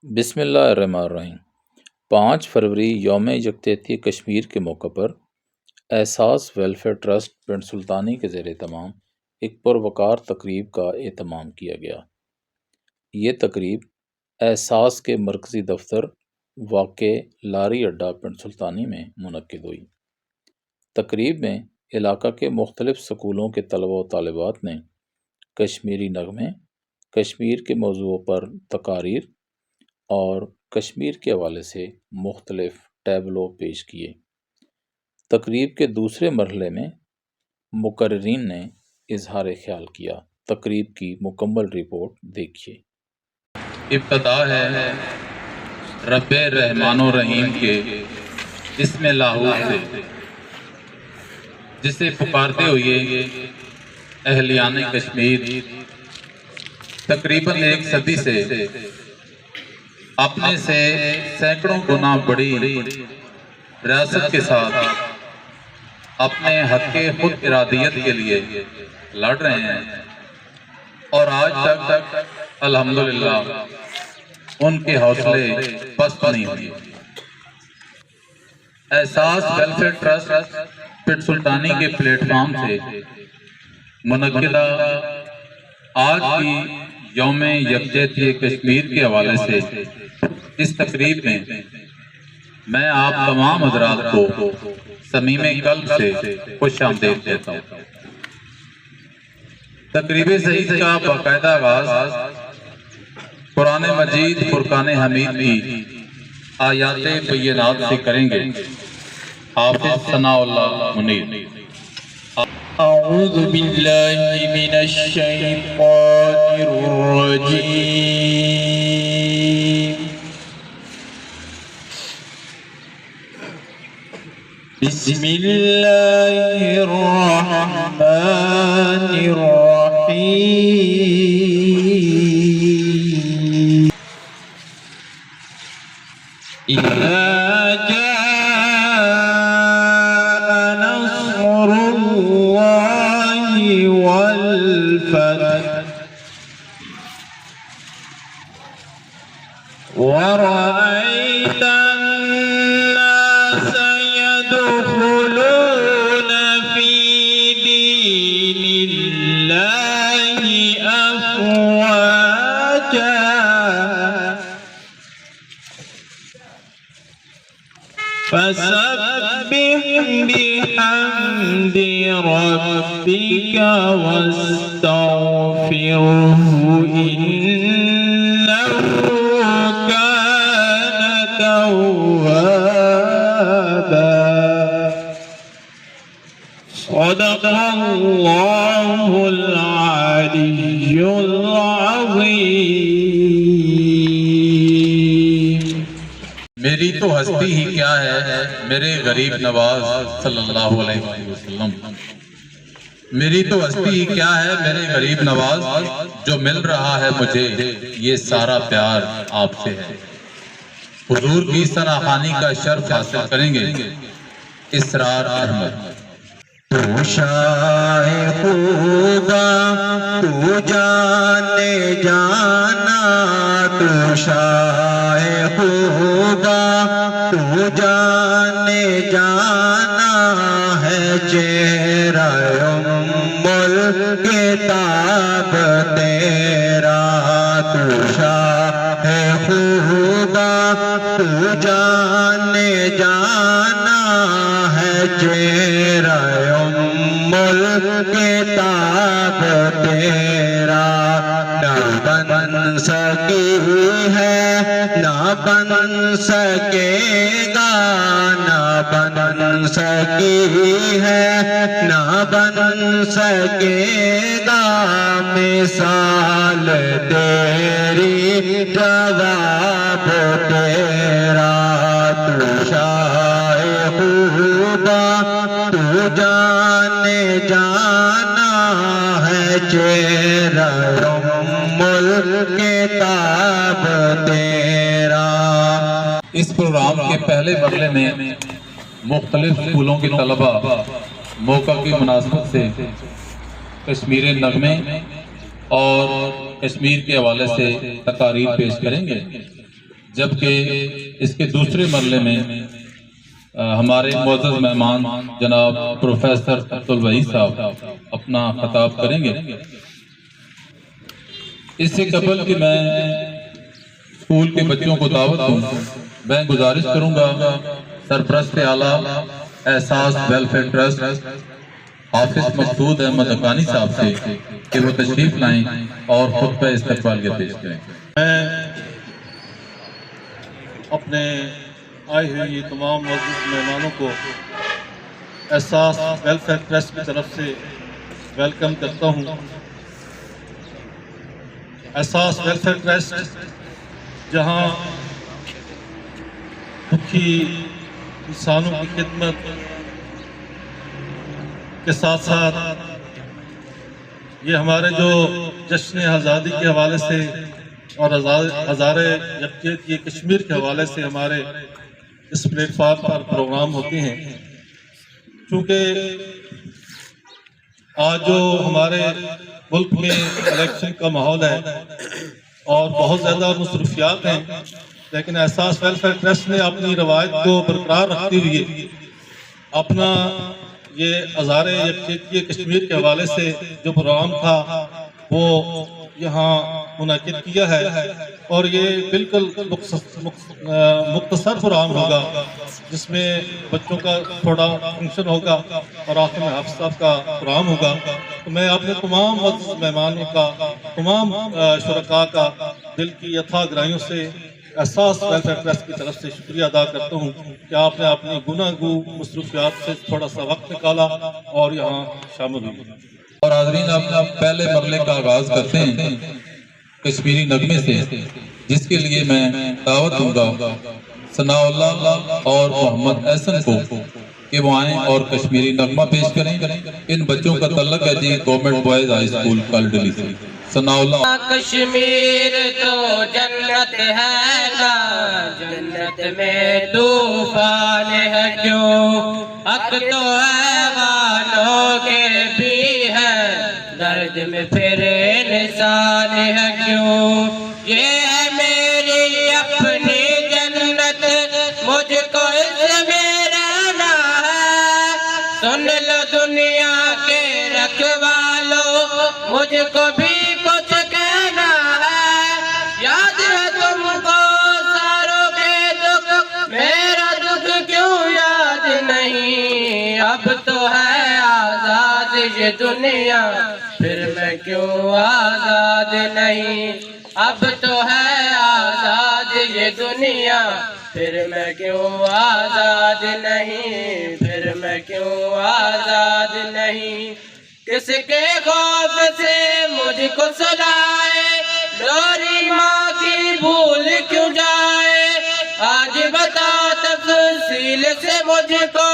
بسم اللہ الرحمن الرحیم 5 فروری یوم یکجہتی کشمیر کے موقع پر احساس ویلفیئر ٹرسٹ پنڈ سلطانی کے زیر اہتمام ایک پروقار تقریب کا اہتمام کیا گیا۔ یہ تقریب احساس کے مرکزی دفتر واقع لاری اڈہ پنڈ سلطانی میں منعقد ہوئی۔ تقریب میں علاقہ کے مختلف سکولوں کے طلبہ و طالبات نے کشمیری نغمے، کشمیر کے موضوعوں پر تقاریر اور کشمیر کے حوالے سے مختلف ٹیبلو پیش کیے۔ تقریب کے دوسرے مرحلے میں مقررین نے اظہار خیال کیا۔ تقریب کی مکمل رپورٹ دیکھیے۔ ابتدا ہے رب رحمان و رحیم کے اسم لاہور سے، جسے پکارتے ہوئے اہلیان کشمیر تقریباً 1 صدی سے اپنے سے سینکڑوں گنا بڑی ریاست کے ساتھ اپنے حق خود ارادیت کے لیے لڑ رہے ہیں، اور آج تک الحمدللہ ان کے حوصلے پست نہیں ہوئے۔ احساس ویلفیئر ٹرسٹ پنڈ سلطانی کے پلیٹ فارم سے منعقدہ آج کی یوم یکجہتی کشمیر کے حوالے سے اس تقریب میں میں آپ تمام حضرات کو صمیم قلب سے خوش آمدید کہتا ہوں۔ تقریب سعید کا باقاعدہ آغاز قرآن مجید فرقان حمید کی آیات بینات سے کریں گے۔ حافظ ثناء اللہ منیر۔ اعوذ باللہ من الشیطان الرجیم، بسم اللہ الرحمن الرحیم۔ اذا جاء نصر اللہ والفتح ورأيت الناس يدخلون في دين الله أفواجا فسبح بحمد ربك واستغفره إنه كان توابا۔ صدق اللہ العلی العظیم۔ میری تو ہستی ہی کیا ہے میرے غریب نواز صلی اللہ علیہ وسلم، میری تو ہستی ہی کیا ہے میرے غریب نواز، جو مل رہا ہے مجھے یہ سارا پیار آپ سے ہے۔ حضور کی ثناخوانی کا شرف حاصل کریں گے اسرار احمد۔ تو شاہ خدا تو جانے جانا، تو شاہ خدا تو جانے جانا ہے، چہرہ ام الکتاب تیرا۔ تو شاہ خدا تو جانے جانا ہے، چہرہ ام الکتاب تیرا۔ نہ بن سکی ہے نہ بن سکے گا، نہ بن سکی ہے نہ بن سکے گا، مثال تیری جواب تیرا۔ تو شاہ خدا تو جانے جانا ہے، چہرہ ام الکتاب تیرا۔ اس پروگرام کے پہلے مرحلے میں مختلف اسکولوں کے طلبہ موقع کی مناسبت سے کشمیر نغمے اور کشمیر کے حوالے سے تقاریر پیش کریں گے۔ جبکہ اس کے دوسرے مرحلے میں ہمارے معزز مہمان جناب پروفیسر عبدالوحید صاحب اپنا خطاب کریں گے۔ اس سے قبل کہ میں اسکول کے بچوں کو دعوت دوں، میں گزارش کروں گا سرپرست اعلیٰ احساس ویلفیئر ٹرسٹ حافظ مقصود احمد حقانی صاحب سے کہ وہ تشریف لائیں اور خطبہ استقبالیہ پیش کریں۔ میں اپنے آئے ہوئے یہ تمام معزز مہمانوں کو احساس ویلفیئر ٹرسٹ کی طرف سے ویلکم کرتا ہوں۔ احساس ویلفیئر ٹرسٹ جہاں دکھی انسانوں کی خدمت کے ساتھ ساتھ یہ ہمارے جو جشن آزادی کے حوالے سے اور ہزارے یکجہتی کشمیر کے حوالے سے ہمارے اس پلیٹ فارم پر پروگرام ہوتے ہیں، چونکہ آج جو ہمارے ملک میں الیکشن کا ماحول ہے اور بہت زیادہ مصروفیات ہیں، لیکن احساس ویلفیئر ٹرسٹ نے اپنی روایت کو برقرار رکھتے ہوئے اپنا یہ ہزارے یکجہتی کشمیر کے حوالے سے جو پروگرام تھا وہ یہاں منعقد کیا ہے، اور یہ بالکل مختصر پروگرام ہوگا جس میں بچوں کا تھوڑا فنکشن ہوگا اور آخر میں حافظ صاحب کا پروگرام ہوگا۔ تو میں اپنے تمام مہمانوں کا، تمام شرکاء کا دل کی اتھاہ گہرائیوں سے احساس ویلفیئر ٹرسٹ کی طرف سے شکریہ ادا کرتا ہوں کہ آپ نے اپنی گناہگو مصروفیات سے تھوڑا سا وقت نکالا اور یہاں شامل ہوئے۔ اور حاضرین، آپ پہلے مرحلے کا آغاز کرتے ہیں کشمیری نغمے سے، جس کے لیے میں دعوت دوں گا ثناء اللہ اور محمد احسن کو کہ وہ آئیں اور کشمیری نغمہ پیش کریں۔ ان بچوں کا تعلق ہے جی گورنمنٹ بوائز ہائی اسکول کالڈلی سے۔ ثناء اللہ۔ کشمیر تو جنت ہے نا، جنت میں طوفان ہے کیوں، حق تو حیوانوں کے بھی ہے، درد میں پھر انسان ہے کیوں، یہ ہے میری اپنی جنت، مجھ کو اس میں رہنا ہے، سن لو دنیا کے رکھوالو، مجھ کو بھی کچھ کہنا ہے، یاد ہے تم کو ساروں کے دکھ، میرا دکھ کیوں یاد نہیں، اب تو ہے آزاد یہ دنیا، پھر میں کیوں آزاد نہیں، اب تو ہے آزاد یہ دنیا، پھر میں کیوں آزاد نہیں، پھر میں کیوں آزاد نہیں، کس کے خوف سے مجھ کو سلائے، لوری ماں کی بھول کیوں جائے، آج بتا تفصیل سے مجھ کو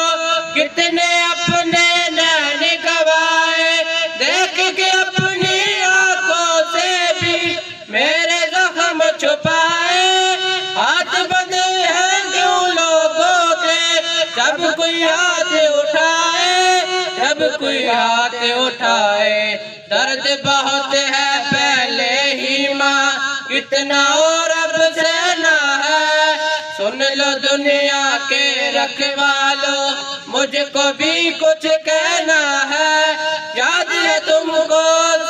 کتنے اپنے نین گوائے، دیکھ کے اپنی آنکھوں سے بھی میرے زخم چھپائے، ہاتھ بندے ہیں کیوں لوگوں کے، جب کوئی ہاتھ اٹھائے، جب کوئی ہاتھ اٹھائے، درد بہت ہے پہلے ہی ماں، کتنا اور اب سہنا ہے، سن لو دنیا کے رکھوالو، مجھ کو بھی کچھ کہنا ہے، یاد ہے تم کو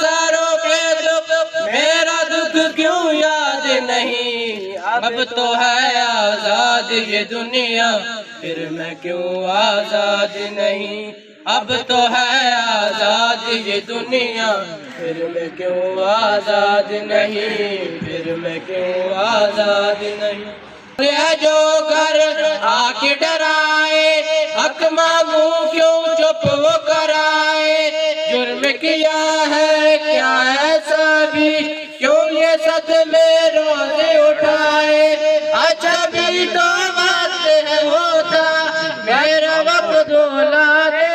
ساروں کے دکھ، میرا دکھ کیوں یاد نہیں، اب تو ہے آزاد یہ دنیا، پھر میں کیوں آزاد نہیں، اب تو ہے آزاد یہ دنیا، پھر میں کیوں آزاد نہیں، پھر میں کیوں آزاد نہیں، یہ جو گھر آ کے ڈرائے، حق مانگوں کیوں چپ وہ کرائے، جرم کیا ہے کیا ایسا بھی، کیوں یہ صدمے روزے اٹھائے، اچھا بھی تو وقت ہے ہوتا، میرا وقت دھولا دے،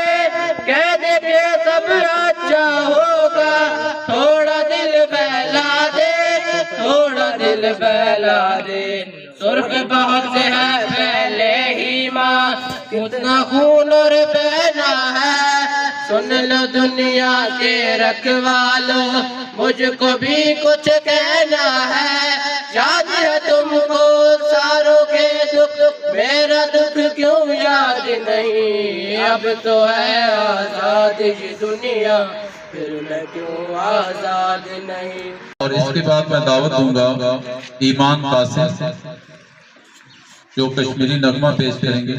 کہہ دے کہ سب اچھا ہوگا، تھوڑا دل بہلا دے، تھوڑا دل بہلا دے، سرخ بہت ہے پہلے ہی ماں، کتنا خون اور بہنا ہے، سن لو دنیا کے رکھوالو، مجھ کو بھی کچھ کہنا ہے، یاد ہے تم کو نہیں، اب تو ہے آزاد یہ دنیا، پھر میں کیوں آزاد نہیں۔ اور اس کے بعد میں دعوت دوں گا ایمان قاسم جو کشمیری نغمہ پیش کریں گے۔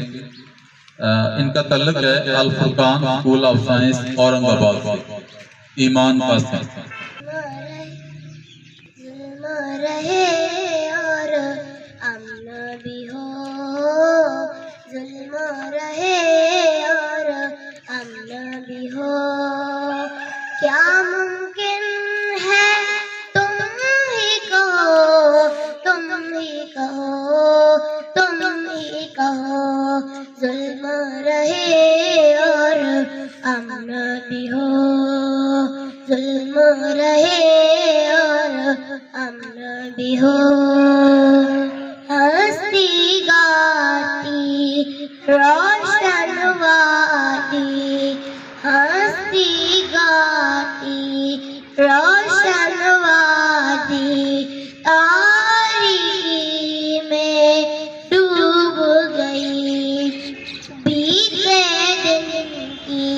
ان کا تعلق ہے الفرقان اسکول آف سائنس اورنگ آباد سے۔ ایمان قاسم۔ ظلم رہے اور امن بھی ہو، ظلم رہے اور امن بھی ہو، کیا ممکن ہے تم ہی کہو، تم ہی کہو، تم ہی کہو، ظلم رہے اور امن بھی ہو، ظلم رہے اور امن بھی ہو، ہستی گاتی روشن وادی، ہستی گاتی روشن وادی، تاریکی میں ڈوب گئی، بیتے دن کی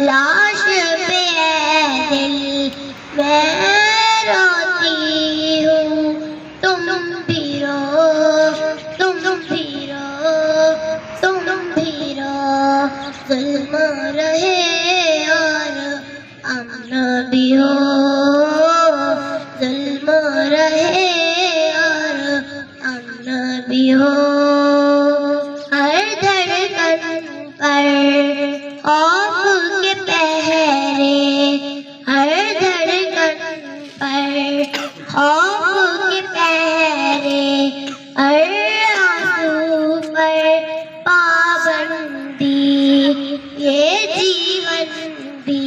لاش پہ اے دل میں روتی ہوں، تم بھی رو، تم بھی رو، تم بھی رو، ظلم رہے اور امن بھی ہو، ظلم رہے اور امن بھی ہو، ہر دھڑکن پر خوف کے پہرے، ہر دھڑکن پر خوف کے پہرے، ہر آنسو پر پابندی، یہ جیون بھی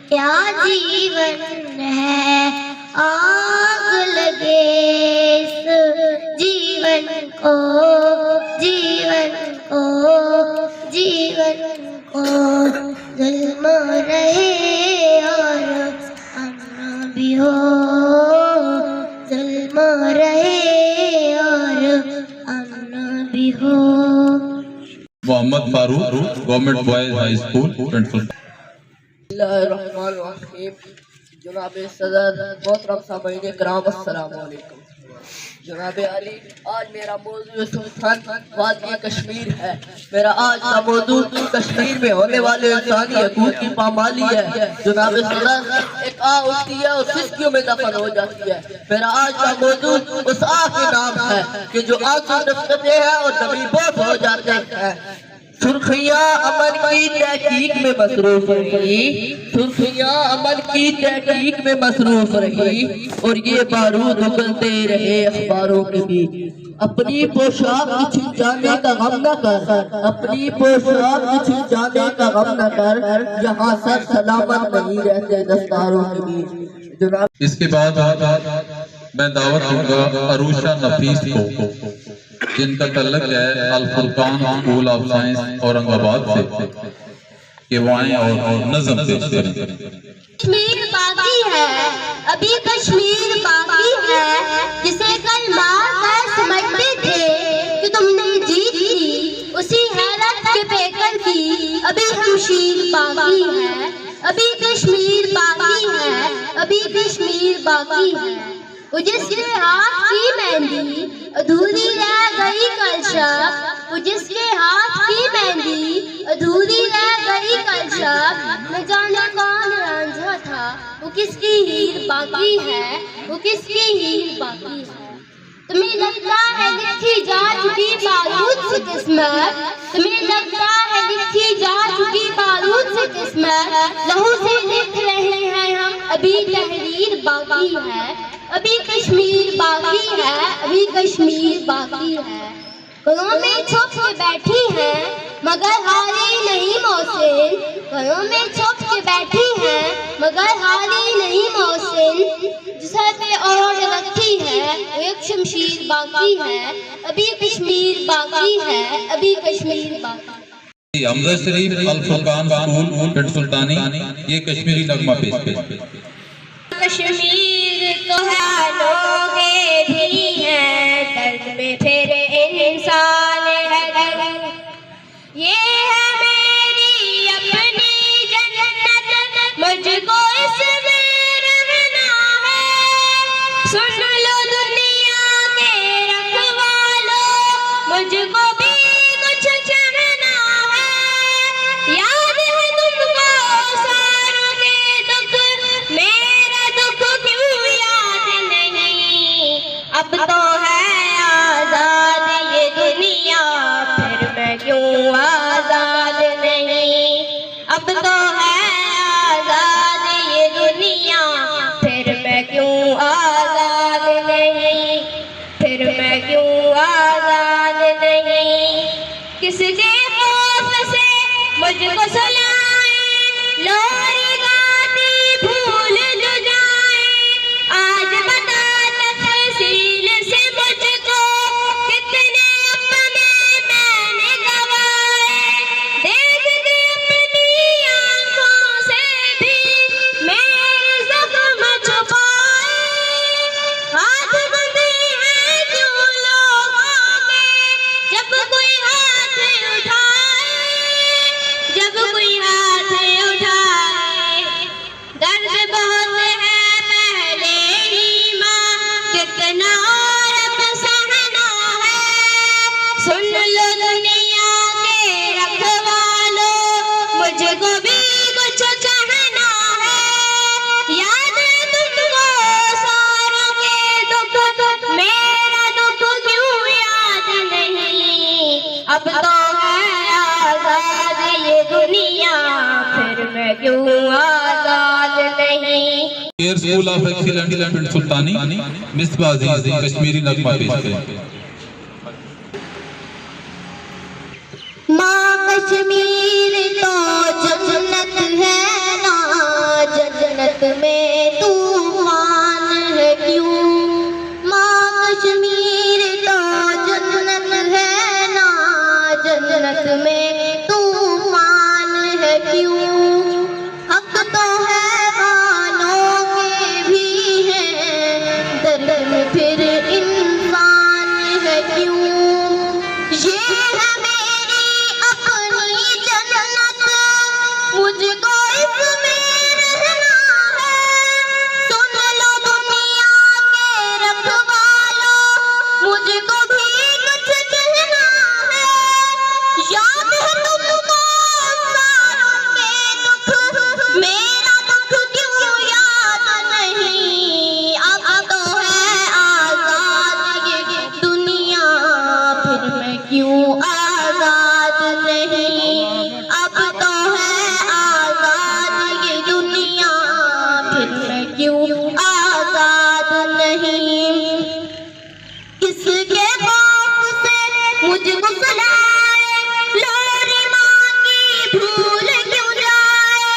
کیا جیون ہے، آگ لگے اس جیون کو، جیون کو، جیون کو، ظلم رہے اور امن بھی ہو، ظلم رہے اور امن بھی ہو۔ Muhammad Farooq government boys high school principal. بسم اللہ الرحمن الرحیم۔ جناب صدر محترم سامعین کرام السلام علیکم۔ جناب علی، آج میرا موضوع سلطان وادی کشمیر ہے۔ میرا آج کا موضوع کشمیر میں ہونے والے انسانی حقوق کی پامالی ہے۔ جناب صدر، ایک آہ اٹھتی ہے اور سسکیوں میں دفن ہو جاتی ہے۔ میرا آج کا موضوع اس آہ کے نام ہے کہ جو آنسو ڈسکتے ہیں اور زمین بوس ہو جاتے ہیں۔ سرخیاں امن کی تحقیق میں مصروف رہی، سرخیاں امن کی تحقیق میں مصروف رہی، اور یہ بارود اگلتے رہے اخباروں کے بیچ۔ اپنی پوشاک چھن جانے کا غم نہ کر، اپنی پوشاک چھن جانے کا غم نہ کر، یہاں سر سلامت نہیں رہتے دستاروں کے بیچ۔ جناب اس کے بعد میں دعوت دوں گا عروشہ نفیس کو جن کا تعلق ہے الفرقان اسکول آف سائنس اورنگ آباد سے کہ وہ آئیں اور نظم پیش کریں۔ کشمیر باقی ہے، ابھی کشمیر باقی ہے، جسے کل مار کر سمجھتے تھے کہ تم نے جیت لی، اسی حیرت کے پیکر کی ابھی شمشیر باقی ہے، ابھی کشمیر باقی ہے، ابھی کشمیر باقی ہے، وہ جس کے ہاتھ کی مہندی ادھوری رہ گئی کل شب، وہ جس کے ہاتھ کی مہندی ادھوری رہ گئی کل شب، نہ جانے کون رانجھا تھا، وہ کس کی ہیر باقی ہے، وہ کس کی ہیر باقی ہے۔ تمہیں لگتا ہے لکھی جا چکی بارود سے قسمت، تمہیں لگتا ہے لکھی جا چکی بارود سے قسمت، لہو سے لکھ رہے ہیں ہم، ابھی تحریر باقی ہے، ابھی کشمیر باقی ہے، ابھی کشمیر باقی ہے۔ گھروں میں چھپ کے بیٹھی ہیں مگر ہاری نہیں محسن، گھروں میں چھپ کے بیٹھی ہیں مگر ہاری نہیں محسن، جسے پہ اوڑھ رکھی ہے وہ ایک شمشیر باقی ہے، ابھی کشمیر باقی ہے، ابھی کشمیر باقی ہے۔ حمزہ شریف الفرقان اسکول پنڈ سلطانی یہ کشمیری نغمہ پیش کریں۔ کشمیر تو ہے لوگ بھی ہیں، درد میں پھر انسان ہے، یہ کس کے خوف سے مجھ کو سلائے لوری گاتی بھول جو جائے آج بتا تفصیل سے مجھ کو کتنے اپنے میں نے گوائے دیکھ کے اپنی آنکھوں سے بھی میرے زخم چھپائے ہاتھ بندے ہیں کیوں لوگوں کے جب کوئی ہاتھ اٹھائے جب کوئی ہاتھ اٹھائے درد بہت ہے پہلے ہی ماں کتنا اور اب سہنا ہے سن لو دنیا کے رکھوالو مجھ کو بھی کچھ کہنا ہے یاد ہے تم کو ساروں کے دکھ میرا دکھ کیوں یاد نہیں اب تو ہے آزاد یہ دنیا پھر میں کیوں آزاد نہیں ایئر اسکول آف ایکسیلنس پنڈ سلطانی مصباح عزیز کشمیری نغمہ پیش کریں ماں کشمیر تو جنت ہے نا جنت میں طوفان ہے کیوں ماں کشمیر تو جنت ہے نا جنت میں طوفان ہے کیوں حق تو ہے مانو کے بھی ہے درد میں پھر انسان ہے کیوں یہ ہے میری اپنی جنت مجھ کو اس میں رہنا ہے سن لو دنیا کے رکھوالو مجھ کو بھی کچھ کہنا ہے یاد ہے تم کو ساروں کے دکھ میرا دکھ کیوں یاد نہیں اب تو ہے آزاد یہ دنیا پھر میں کیوں آزاد نہیں اب تو ہے آزاد یہ دنیا پھر میں کیوں آزاد نہیں کس کے خوف سے مجھ کو سلائے لوری ماں کی بھول کیوں جائے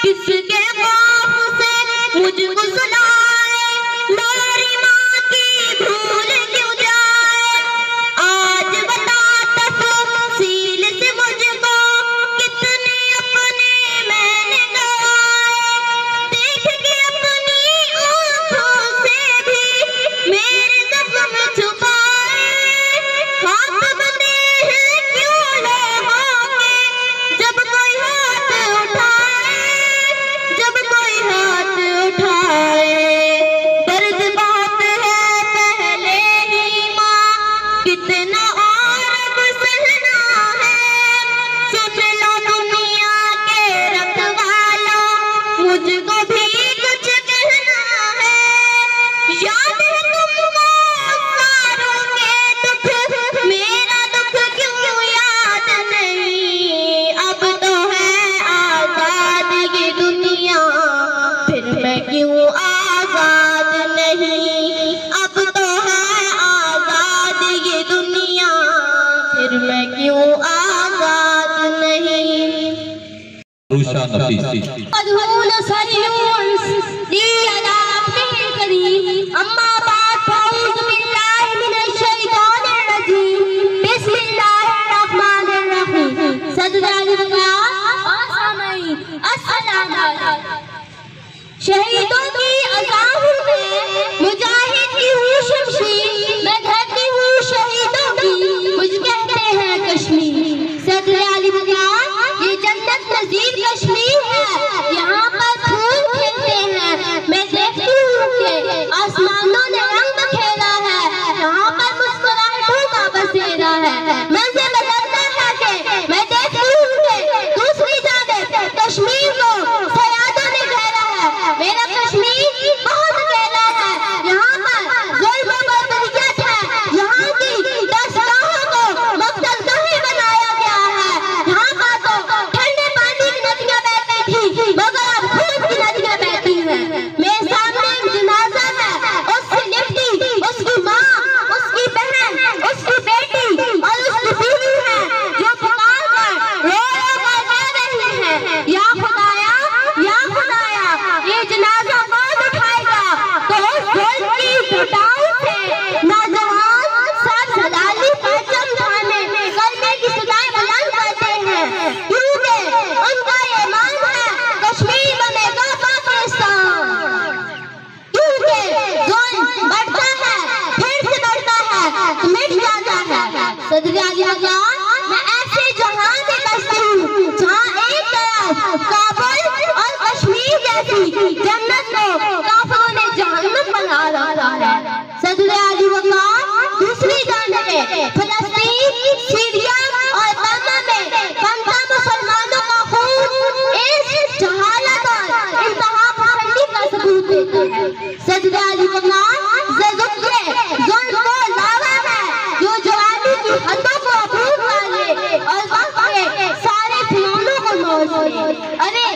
کس کے خوف سے مجھ کو سلائے لوری ماں کی بھول کیوں جائے آج بتا تفصیل سے مجھ کو کتنے اپنے میں نے گوائے دیکھ کے اپنی آنکھوں سے بھی میرے زخم چھپائے ہاتھ بندے ہیں کیوں لوگوں کے جب کوئی ہاتھ اٹھائے جب کوئی ہاتھ اٹھائے درد بہت ہے پہلے ہی ماں کتنا اور اب سہنا ہے سن لو دنیا کے رکھوالو مجھ کو بھی کچھ کہنا ہے یاد ہے تم کو ساروں کے دکھ میرا دکھ کیوں یاد نہیں اب تو ہے آزاد یہ دنیا پھر میں کیوں آزاد نہیں اب تو ہے آزاد یہ دنیا پھر میں کیوں آزاد نہیں روشا نفیسی مدہون سلیونس دی عذاب کریم اما بعد فاعوذ باللہ من الشیطان الرجیم بسم اللہ الرحمن الرحیم صدر علی اور سامعین السلام علیکم شہیدوں کی عذاب میں مجاہد کی ہوں شمشیر میں دھرتی ہوں شہیدوں کی مجھ کہتے ہیں کشمیر صدر علی یہ جنت نظیر کشمیر ہے یہاں پر پھول کھلتے ہیں میں دیکھتی ہوں کہ آسمانوں نے رنگ کھیلا ہے یہاں پر مسکراہٹوں کا بسیرا ہے منظر بدلتا ہے کہ میں دیکھتی ہوں کہ دوسری جانب کشمیر کو فریادوں نے گھیرا ہے میرا کشمیر بہت گہرا ہے یہاں پر ظلم و بربریت ہے یہاں کی دستگاہوں کو مقتل گاہیں بنایا گیا ہے یہاں پر تو ٹھنڈے پانی کی ندیاں بہتی تھی مگر اب خون کی ندیاں بہتی ہیں میرے سامنے ایک جنازہ ہے اس کی لپٹی اس کی ماں اس کی بہن اس کی بیٹی اور اس کی میں فلسطین، سیریا اور برما میں بنتا مسلمانوں کا خون اس جہالت اور انتہا پسندی کا ثبوت دیتا ہے۔ صدر علی مقام ظلم کو لاوا ہے جو جوانی کی حدوں کو عبور والے اور وقت کے سارے فنونوں کو موج دے۔ ارے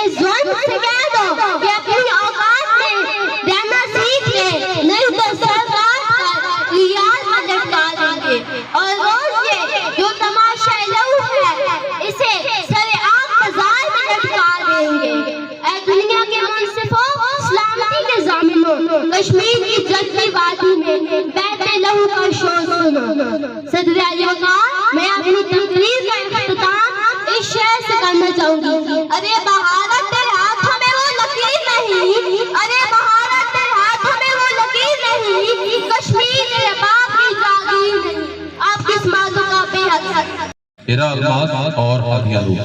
اس ظلم سے کہہ دو کہ اپنی اوقات میں رہنا سیکھ لے، نہیں تو سرکار پر ریاض میں لٹکا دیں گے اور روز یہ جو تماشا لہو ہے اسے سر عام بازار میں لٹکا دیں گے۔ اے دنیا کے منصفوں، سلامتی کے ضامنوں، کشمیر کی جنگلی وادی میں بہتے لہو کا شور سنو۔ صدر علی مقام میں اپنی تقریر کا اختتام اس شعر سے کرنا چاہوں گی۔ ارے بہارت تیرے ہاتھوں میں وہ لکیر نہیں، ارے بہارت تیرے ہاتھوں میں وہ لکیر نہیں، کشمیر تیرے باپ کی جاگیر نہیں۔ آپ کس موضوع کا بے حد ہے؟ ہیرا الماس اور ہتھیاروں۔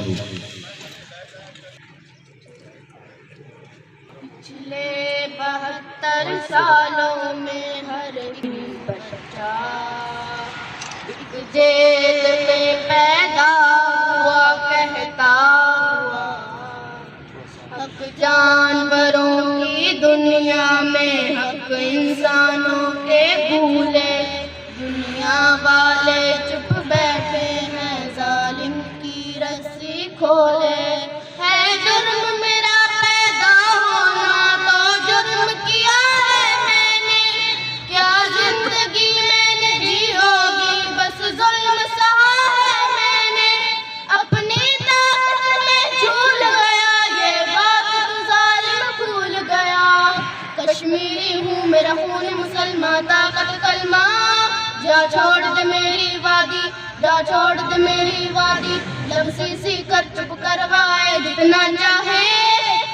پچھلے 72 سالوں میں ہر ایک بچہ ایک جیل میں پیدا ہوا کہتا ہوا، حق جانوروں کی دنیا میں حق انسانوں کے بھولے، دنیا والے چپ بیٹھے ہیں ظالم کی رسی کھولے۔ ہے جرم میرا پیدا ہونا تو جرم کیا ہے میں نے، کیا زندگی میں نے جی ہوگی بس ظلم سہا ہے میں نے، اپنی طاقت میں جھول گیا یہ بات تو ظالم بھول گیا، کشمیری ہوں میرا خون مسلمان طاقت کلمہ، جا چھوڑ دے میری وادی، جا چھوڑ دے میری وادی، لب سی کر چپ کروائے جتنا چاہے،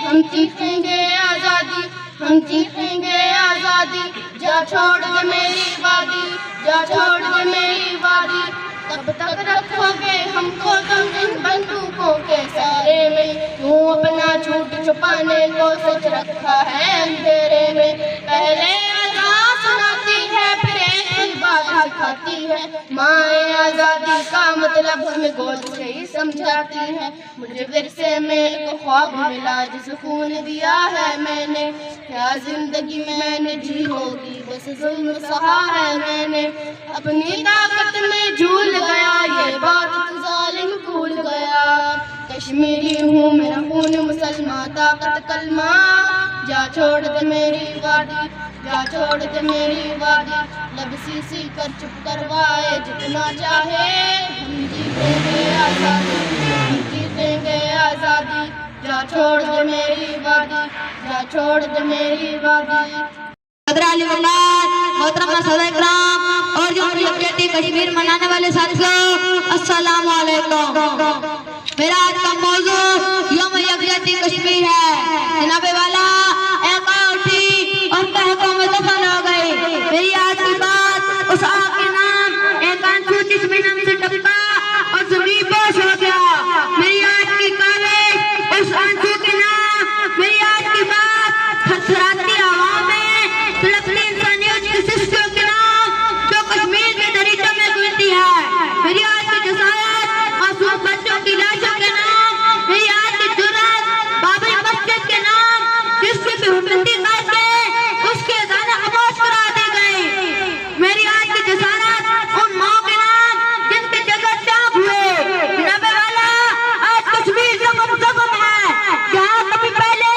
ہم چیخیں گے آزادی، ہم چیخیں گے آزادی، جا چھوڑ دے میری وادی، جا چھوڑ دے میری وادی، کب تک رکھو گے ہم کو تم ان بندوقوں کے سارے میں، کیوں اپنا جھوٹ چھپانے کو سچ رکھا ہے اندھیرے میں، پہلے اذان سناتی ہے پھر ایک ہی بات سکھاتی ہے، ماں آزادی کا مطلب ہمیں گود سے ہی سمجھاتی ہے، مجھے ورثے میں ایک خواب ملا جس خون دیا ہے میں نے، کیا زندگی میں نے جی ہوگی بس ظلم سہا ہے میں نے، اپنی طاقت میں جھول گیا یہ بات تو ظالم بھول گیا، کشمیری ہوں میرا خون مسلمان طاقت کلمہ، جا چھوڑ دے میری وادی، جا چھوڑ دے میری وادی، لب سی کر چپ کروائے جتنا چاہے، ہم جیتیں گے آزادی، ہم جیتیں گے آزادی، جا چھوڑ دے میری وادی، جا چھوڑ دے میری وادی۔ صدر علی مقام، محترم صدر اکرام اور جو یکجہتی کشمیر منانے والے ساتھیوں، السلام علیکم۔ میرا آج کا موضوع یوم یکجہتی کشمیر ہے۔ جناب والا ایک اٹھی اور کہکوں میں دفن ہو گئی، میری آج کی بات اس آگ کے نام ایک آنسو جس میں نم سے ٹپکا اور زمین پوش ہو گیا، میری آج کی کاوش اس آنسو کے نام، میری آج کی بات تھرتھراتی ہوا میں تڑپتی انسانیت کی سسکیوں کے نام جو کشمیر کے دریچوں میں گونجتی ہے، میری آج کی جسارت معصوم بچوں کی لاشوں کے نام، میری آج کی جرات بابری مسجد کے نام جس کی بے حرمتی کر کے اس کے اذان خاموش کرا دی گئی، میری آج کی جسارت ان ماں کے نام جن کے جگر چاک ہوئے، جناب والا آج کشمیر زخم زخم ہے، جہاں کبھی پہلے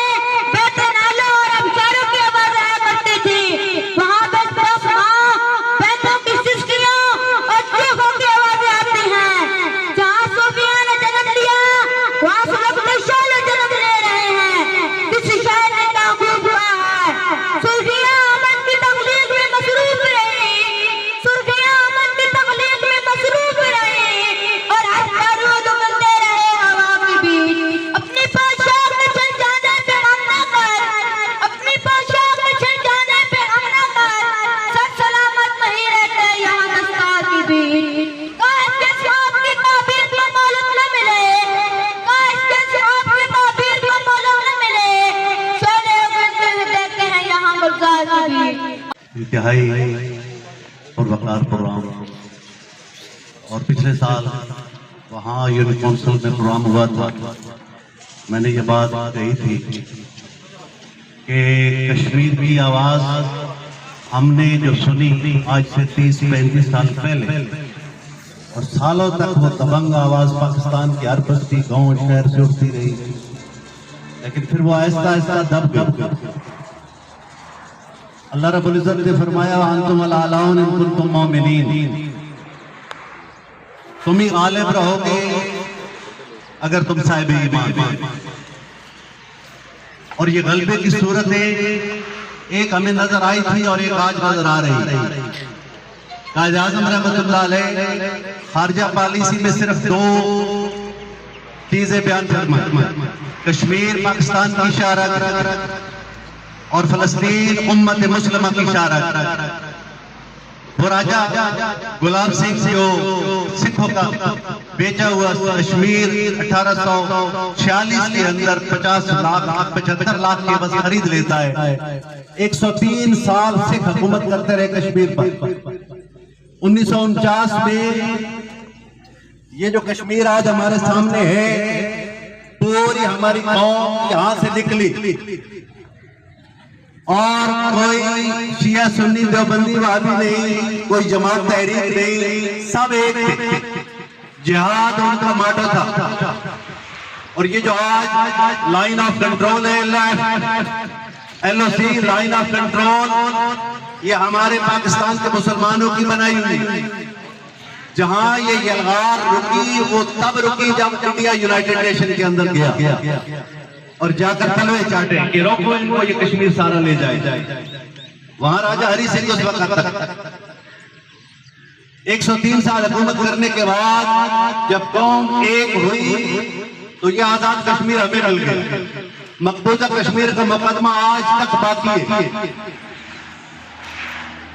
بیتے نالوں اور ابشاروں کی آواز آیا کرتی تھی، وہاں بے طرف ماں بیتوں کی سسکیوں اور چیخوں کی آوازیں آتی ہیں، جہاں صوفیاء نے جنم لیا وہاں سلگتے شعلے جنم لے رہے ہیں، کسی شاعر نے کہا خوب ہوا ہے، صوفیاء امن کی تخلیق میں مصروف رہی، صوفیاء امن کی تخلیق میں مصروف رہی اور ہر بارود اگلتے رہے ہوا کی بیچ، اپنی پوشاک میں چھن جانے پہ غم نہ کر، اپنی پوشاک میں چھن جانے پہ غم نہ کر، سر سلامت نہیں رہتے یہاں دستار کی بیچ، کاش کے خواب کی تعبیر کو مولود نہ ملے، کاش کے خواب کی تعبیر کو مولود نہ ملے، شعلے اگلتے ہوئے دیکھتے ہیں یہاں گلزار کی بیچ۔ انتہائی اور وقار پروگرام اور پچھلے سال وہاں یونٹ کونسل میں پروگرام ہوا تھا، میں نے یہ بات کہی تھی کہ کشمیر کی آواز ہم نے جو سنی آج سے 30-35 سال پہلے، اور سالوں تک وہ دبنگ آواز پاکستان کی ہر بستی گاؤں شہر سے اٹھتی رہی، لیکن پھر وہ آہستہ آہستہ دب گئی۔ اللہ رب العزت نے فرمایا وَأَنْتُمُ الْأَعْلَوْنَ إِن كُنتُم مُؤْمِنِينَ، تم ہی غالب رہو گے اگر تم صاحب ایمان ہو۔ اور یہ غلبے کی صورتیں ایک ہمیں نظر آئی تھی اور ایک آج نظر آ رہی ہے۔ قائد اعظم رحمۃ اللہ علیہ خارجہ پالیسی میں صرف 2 چیزیں بیان فرمائیں، کشمیر پاکستان کی شارک اور فلسطین امت مسلمہ کی شارک۔ وہ راجہ گلاب سنگھ جو سکھوں کا بیچا ہوا کشمیر 1846 کے اندر 75 لاکھ کے بس خرید لیتا ہے۔ 103 سال سکھ حکومت کرتے رہے کشمیر پر۔ 1949 میں یہ جو کشمیر آج ہمارے سامنے ہے، پوری ہماری قوم یہاں سے نکلی، اور کوئی شیعہ سنی دیوبندی وہابی نہیں، کوئی جماعت تحریک نہیں، سب ایک تھے۔ جہاد ان کا ماٹو تھا۔ اور یہ جو آج لائن آف کنٹرول ہے، LOC لائن آف کنٹرول، یہ ہمارے پاکستان کے مسلمانوں کی بنائی ہوئی۔ جہاں یہ یلغار رکی وہ تب رکی جب انڈیا یونائٹڈ نیشن کے اندر گیا اور جا کر تلوے چاٹے کہ روکو ان کو، یہ کشمیر سارا لے جائے۔ وہاں راجہ ہری سنگھ اس وقت تک 103 سال حکومت کرنے کے بعد جب قوم ایک ہوئی تو یہ آزاد کشمیر ہمیں مل گئی۔ مقبوضہ کشمیر کا مقدمہ آج تک باقی ہے،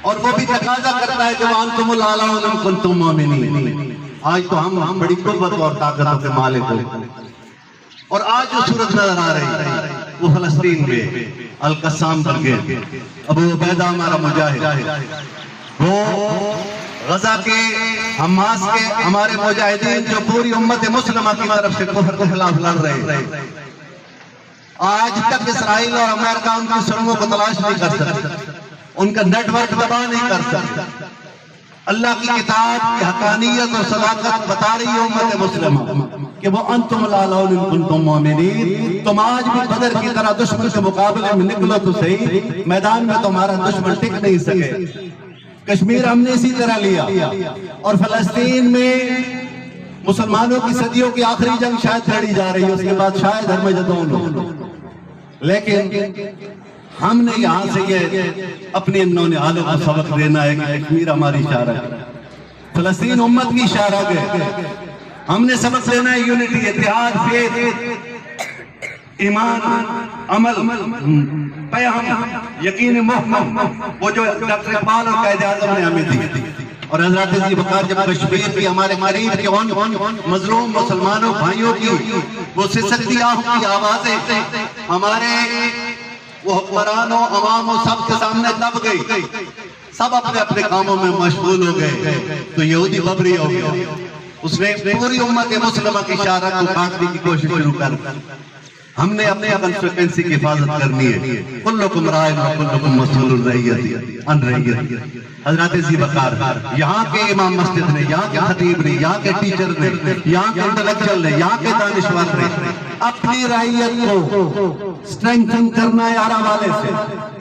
اور وہ بھی تقاضا کرتا ہے کہ وَأَنْتُمُ الْأَعْلَوْنَ إِن كُنتُم مُؤْمِنِينَ۔ آج تو ہم بڑی قوت اور طاقتوں کے مالک ہیں، اور آج جو صورت نظر آ رہی ہے وہ فلسطین میں القسام برگیڈ، ابو عبیدہ ہمارا مجاہد، وہ غزہ کے حماس کے ہمارے مجاہدین جو پوری امت مسلمہ کی طرف سے کفر کے خلاف لڑ رہے ہیں۔ آج تک اسرائیل اور امریکہ ان کی سرنگوں کو تلاش نہیں کر سکتے، ان کا نیٹ ورک تباہ نہیں کر سکتے۔ اللہ کی کتاب کی حقانیت اور صداقت بتا رہی ہے امت مسلمہ کہ وہ انتم الْأَعْلَوْنَ إِن كُنتُم مُؤْمِنِينَ۔ تم آج بھی بدر کی طرح دشمن کے مقابلے میں نکلو تو صحیح، میدان میں تمہارا دشمن ٹک نہیں سکے۔ کشمیر ہم نے اسی طرح لیا، اور فلسطین میں مسلمانوں کی صدیوں کی آخری جنگ شاید لڑی جا رہی ہے، اس کے بعد شاید ہرمجدون ہو، لیکن ہم نے یہاں سے یہ اپنے انہوں نے حالوں کو سبق دینا ہے کہ کشمیر ہماری شارک ہے، فلسطین امت کی شارک ہے۔ ہم نے سبق لینا ہے یونٹی، اتحاد، فیض، ایمان، عمل، پیام، یقین محکم، وہ جو ڈاکٹر اقبال اور قائد اعظم نے ہمیں دی۔ اور حضرت ذی وقار جب کشمیر کی ہمارے قریب کے مظلوم مسلمانوں بھائیوں کی وہ سسکتی آہوں کی آوازیں ہمارے وہ حکمرانوں عوام و سب کے سامنے دب گئی، سب اپنے اپنے کاموں میں مشغول ہو گئے، تو یہودی ببری ہو گیا، اس نے پوری امت مسلمہ کی شارک کو کاٹنے کی کوشش شروع کر۔ ہم نے اپنے کنسٹیٹوئنسی کی حفاظت کرنی ہے۔ کلکم راعٍ وکلکم مسئول عن رعیتہ۔ حضرت ذی وقار یہاں کے امام مسجد نے، یہاں کے خطیب نے، یہاں کے ٹیچر نے، یہاں کے انٹلیکچوئل نے، یہاں کے دانشور نے اپنی رعیت کو سٹرینگتھن کرنا ہے ہر حوالے سے،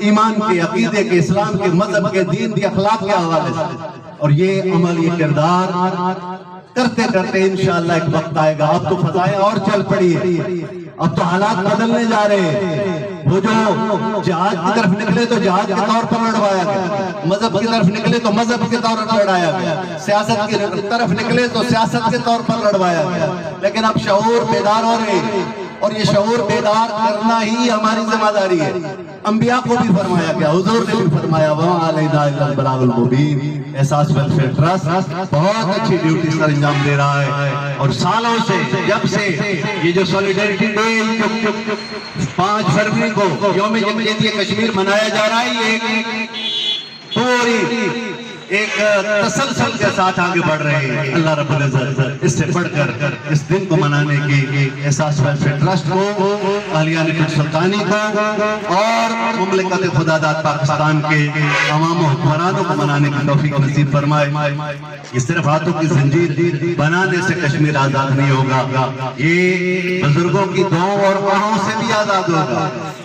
ایمان کے، عقیدے کے، اسلام کے، مذہب کے، دین کے، اخلاق کے حوالے سے، اور یہ عمل، یہ کردار کرتے کرتے انشاءاللہ ایک وقت آئے گا۔ اب تو فضائیں اور چل پڑی ہے، اب تو حالات بدلنے جا رہے ہیں۔ وہ جو جہاد کی طرف نکلے تو جہاد کے طور پر لڑوایا گیا، مذہب کی طرف نکلے تو مذہب کے طور پر لڑایا گیا، سیاست کی طرف نکلے تو سیاست کے طور پر لڑوایا گیا، لیکن اب شعور بیدار ہو رہے ہیں، اور یہ شعور بیدار کرنا ہی ہماری ذمہ داری ہے۔ انبیاء کو بھی فرمایا گیا، حضور نے بھی فرمایا وَمَا عَلَيْنَا إِلَّا الْبَلَاغُ الْمُبِينُ۔ احساس ویلفیئر ٹرسٹ بہت اچھی ڈیوٹی سر انجام دے رہا ہے، اور سالوں سے جب سے یہ جو سولیڈیرٹی ڈے 5 فروری کو یوم یکجہتی کشمیر منایا جا رہا ہے، یہ پوری ایک تسلسل کے ساتھ آگے بڑھ رہے ہیں. اللہ رب العزت اس سے بڑھ کر اس دن کو منانے کی احساس ویلفیئر ٹرسٹ کو، اہلیان ٹیپو سلطانی کو اور مملکت خدا داد پاکستان کے تمام حکمرانوں کو منانے کی توفیق نصیب فرمائے. یہ صرف ہاتھوں کی زنجیر بنانے سے کشمیر آزاد نہیں ہوگا، یہ بزرگوں کی دعاؤں اور آہوں سے بھی آزاد ہوگا،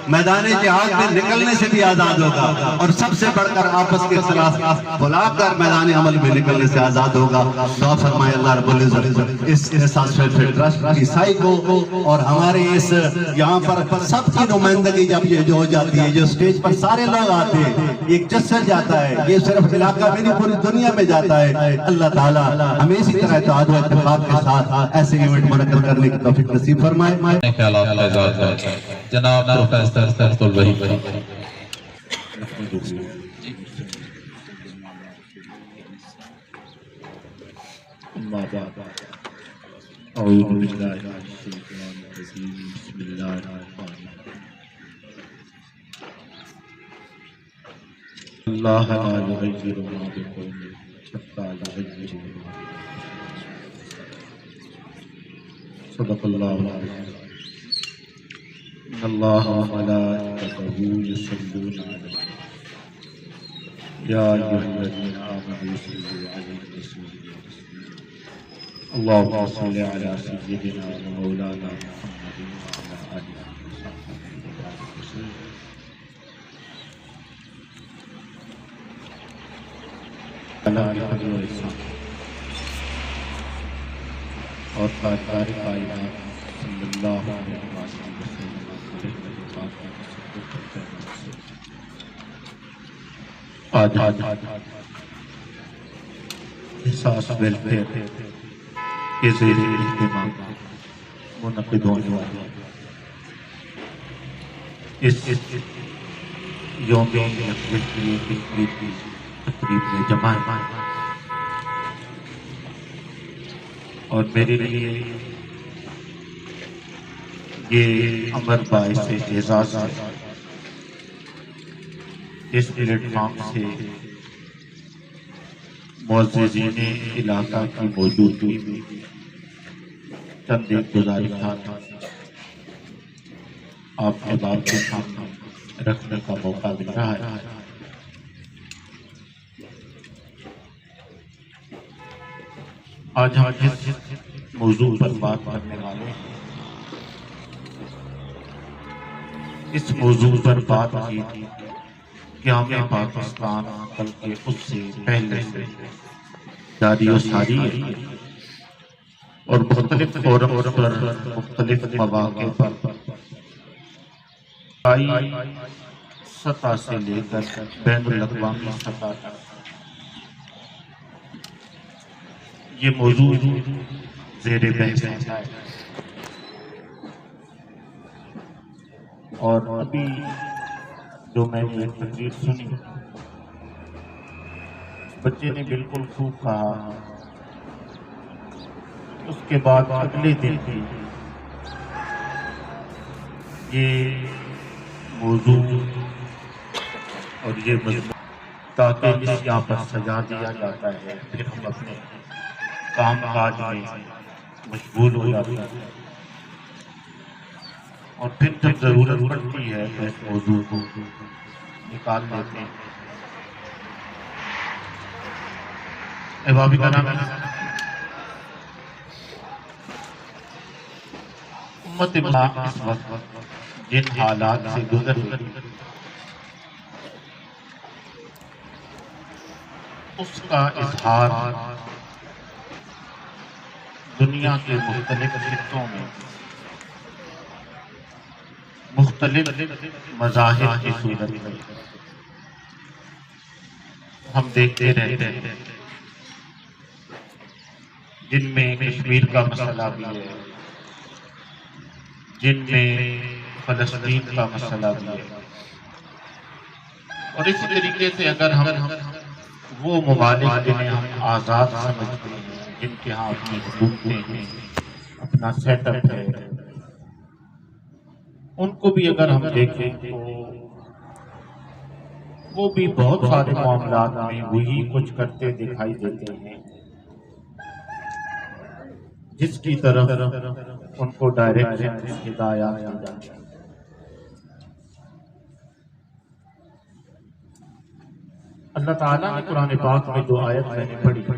میدان جہاد میں نکلنے سے بھی آزاد ہوگا، اور سب سے بڑھ کر آپس کے اختلاف بھلا کر میدان عمل میں نکلنے سے آزاد ہوگا. دعا فرمائے اللہ رب العزت اس احساس ویلفیئر ٹرسٹ عیسائی کو اور ہمارے اس یہاں پر سب کی نمائندگی جب یہ جو ہو جاتی ہے، جو اسٹیج پر سارے لوگ آتے ہیں، ایک جسر جاتا ہے، یہ صرف علاقہ میں نہیں پوری دنیا میں جاتا ہے. اللہ تعالیٰ ہمیں اسی طرح اتحاد و اتفاق کے ساتھ ایسے ایونٹ منعقد کرنے کی توفیق نصیب فرمائے. جناب پروفیسر سرت الوحید اعوذ باللہ من الشیطان الرجیم بسم اللہ الرحمن الرحیم اللہ لا یغیر ما بقوم حتی یغیروا ما بانفسہم صدق اللہ العظیم. ان اللہ وملائکتہ یصلون علی النبی یا ایھا الذین آمنوا صلوا علیہ وسلموا اللهم صل على سيدنا ومولانا محمد وعلى آله وصحبه وسلم. اور کارکار کائنات صلی اللہ علیہ وسلم آج احساس ویلفیئر کے زیر اہتمام منعقد ہونے والی اس یوم یکجہتی کشمیر کی تقریب میں جمع ہے، اور میرے لیے یہ امر باعث اعزاز ہے اس پلیٹ فارم سے معززین علاقہ کی موجودگی میں چند ایک گزارشات آپ کے باب کے سامنے رکھنے کا موقع مل رہا ہے. آج ہم جس موضوع پر بات کرنے والے ہیں، اس موضوع پر بات کی تھی کہ ہمیں پاکستان بلکہ اس سے پہلے سے جاری و ساری ہے، اور مختلف فورم پر مختلف مواقع پر سطح سے لے کر بین الاقوامی سطح تک یہ موضوع زیر بحث ہے. اور ابھی جو میں نے ایک تقریر سنی، بچے نے بالکل خوب کہا. اس کے بعد اگلے دن بھی یہ موضوع اور یہ مضمون تاکہ اس یہاں پر سجا دیا جاتا ہے، پھر ہم اپنے کام کاج میں مشغول ہو جاتے ہیں، اور پھر جب ضرورت پڑتی ہے تو اس موضوع کو نکال لیتے ہیں. احباب کرام، امت مسلمہ اس وقت جن حالات سے گزر رہی ہے، اس کا اظہار دنیا کے مختلف خطوں میں مختلف مذاہب کی صورت میں ہم دیکھتے رہتے ہیں، جن میں کشمیر کا مسئلہ بھی ہے، جن میں فلسطین کا مسئلہ بھی ہے. اور اسی طریقے سے اگر ہم وہ ممالک جنہیں ہم آزاد سمجھتے ہیں، جن کے ہاں اپنی حکومتیں ہیں، اپنا سیٹ اپ ہے، ان کو بھی اگر ہم دیکھیں تو وہ بھی بہت سارے معاملات میں وہی کچھ کرتے دکھائی دیتے ہیں جس کی طرف ان کو ڈائریکشن ہدایات دی جاتی ہیں۔ اللہ تعالیٰ نے قرآن پاک میں جو آیت میں نے پڑھی کہ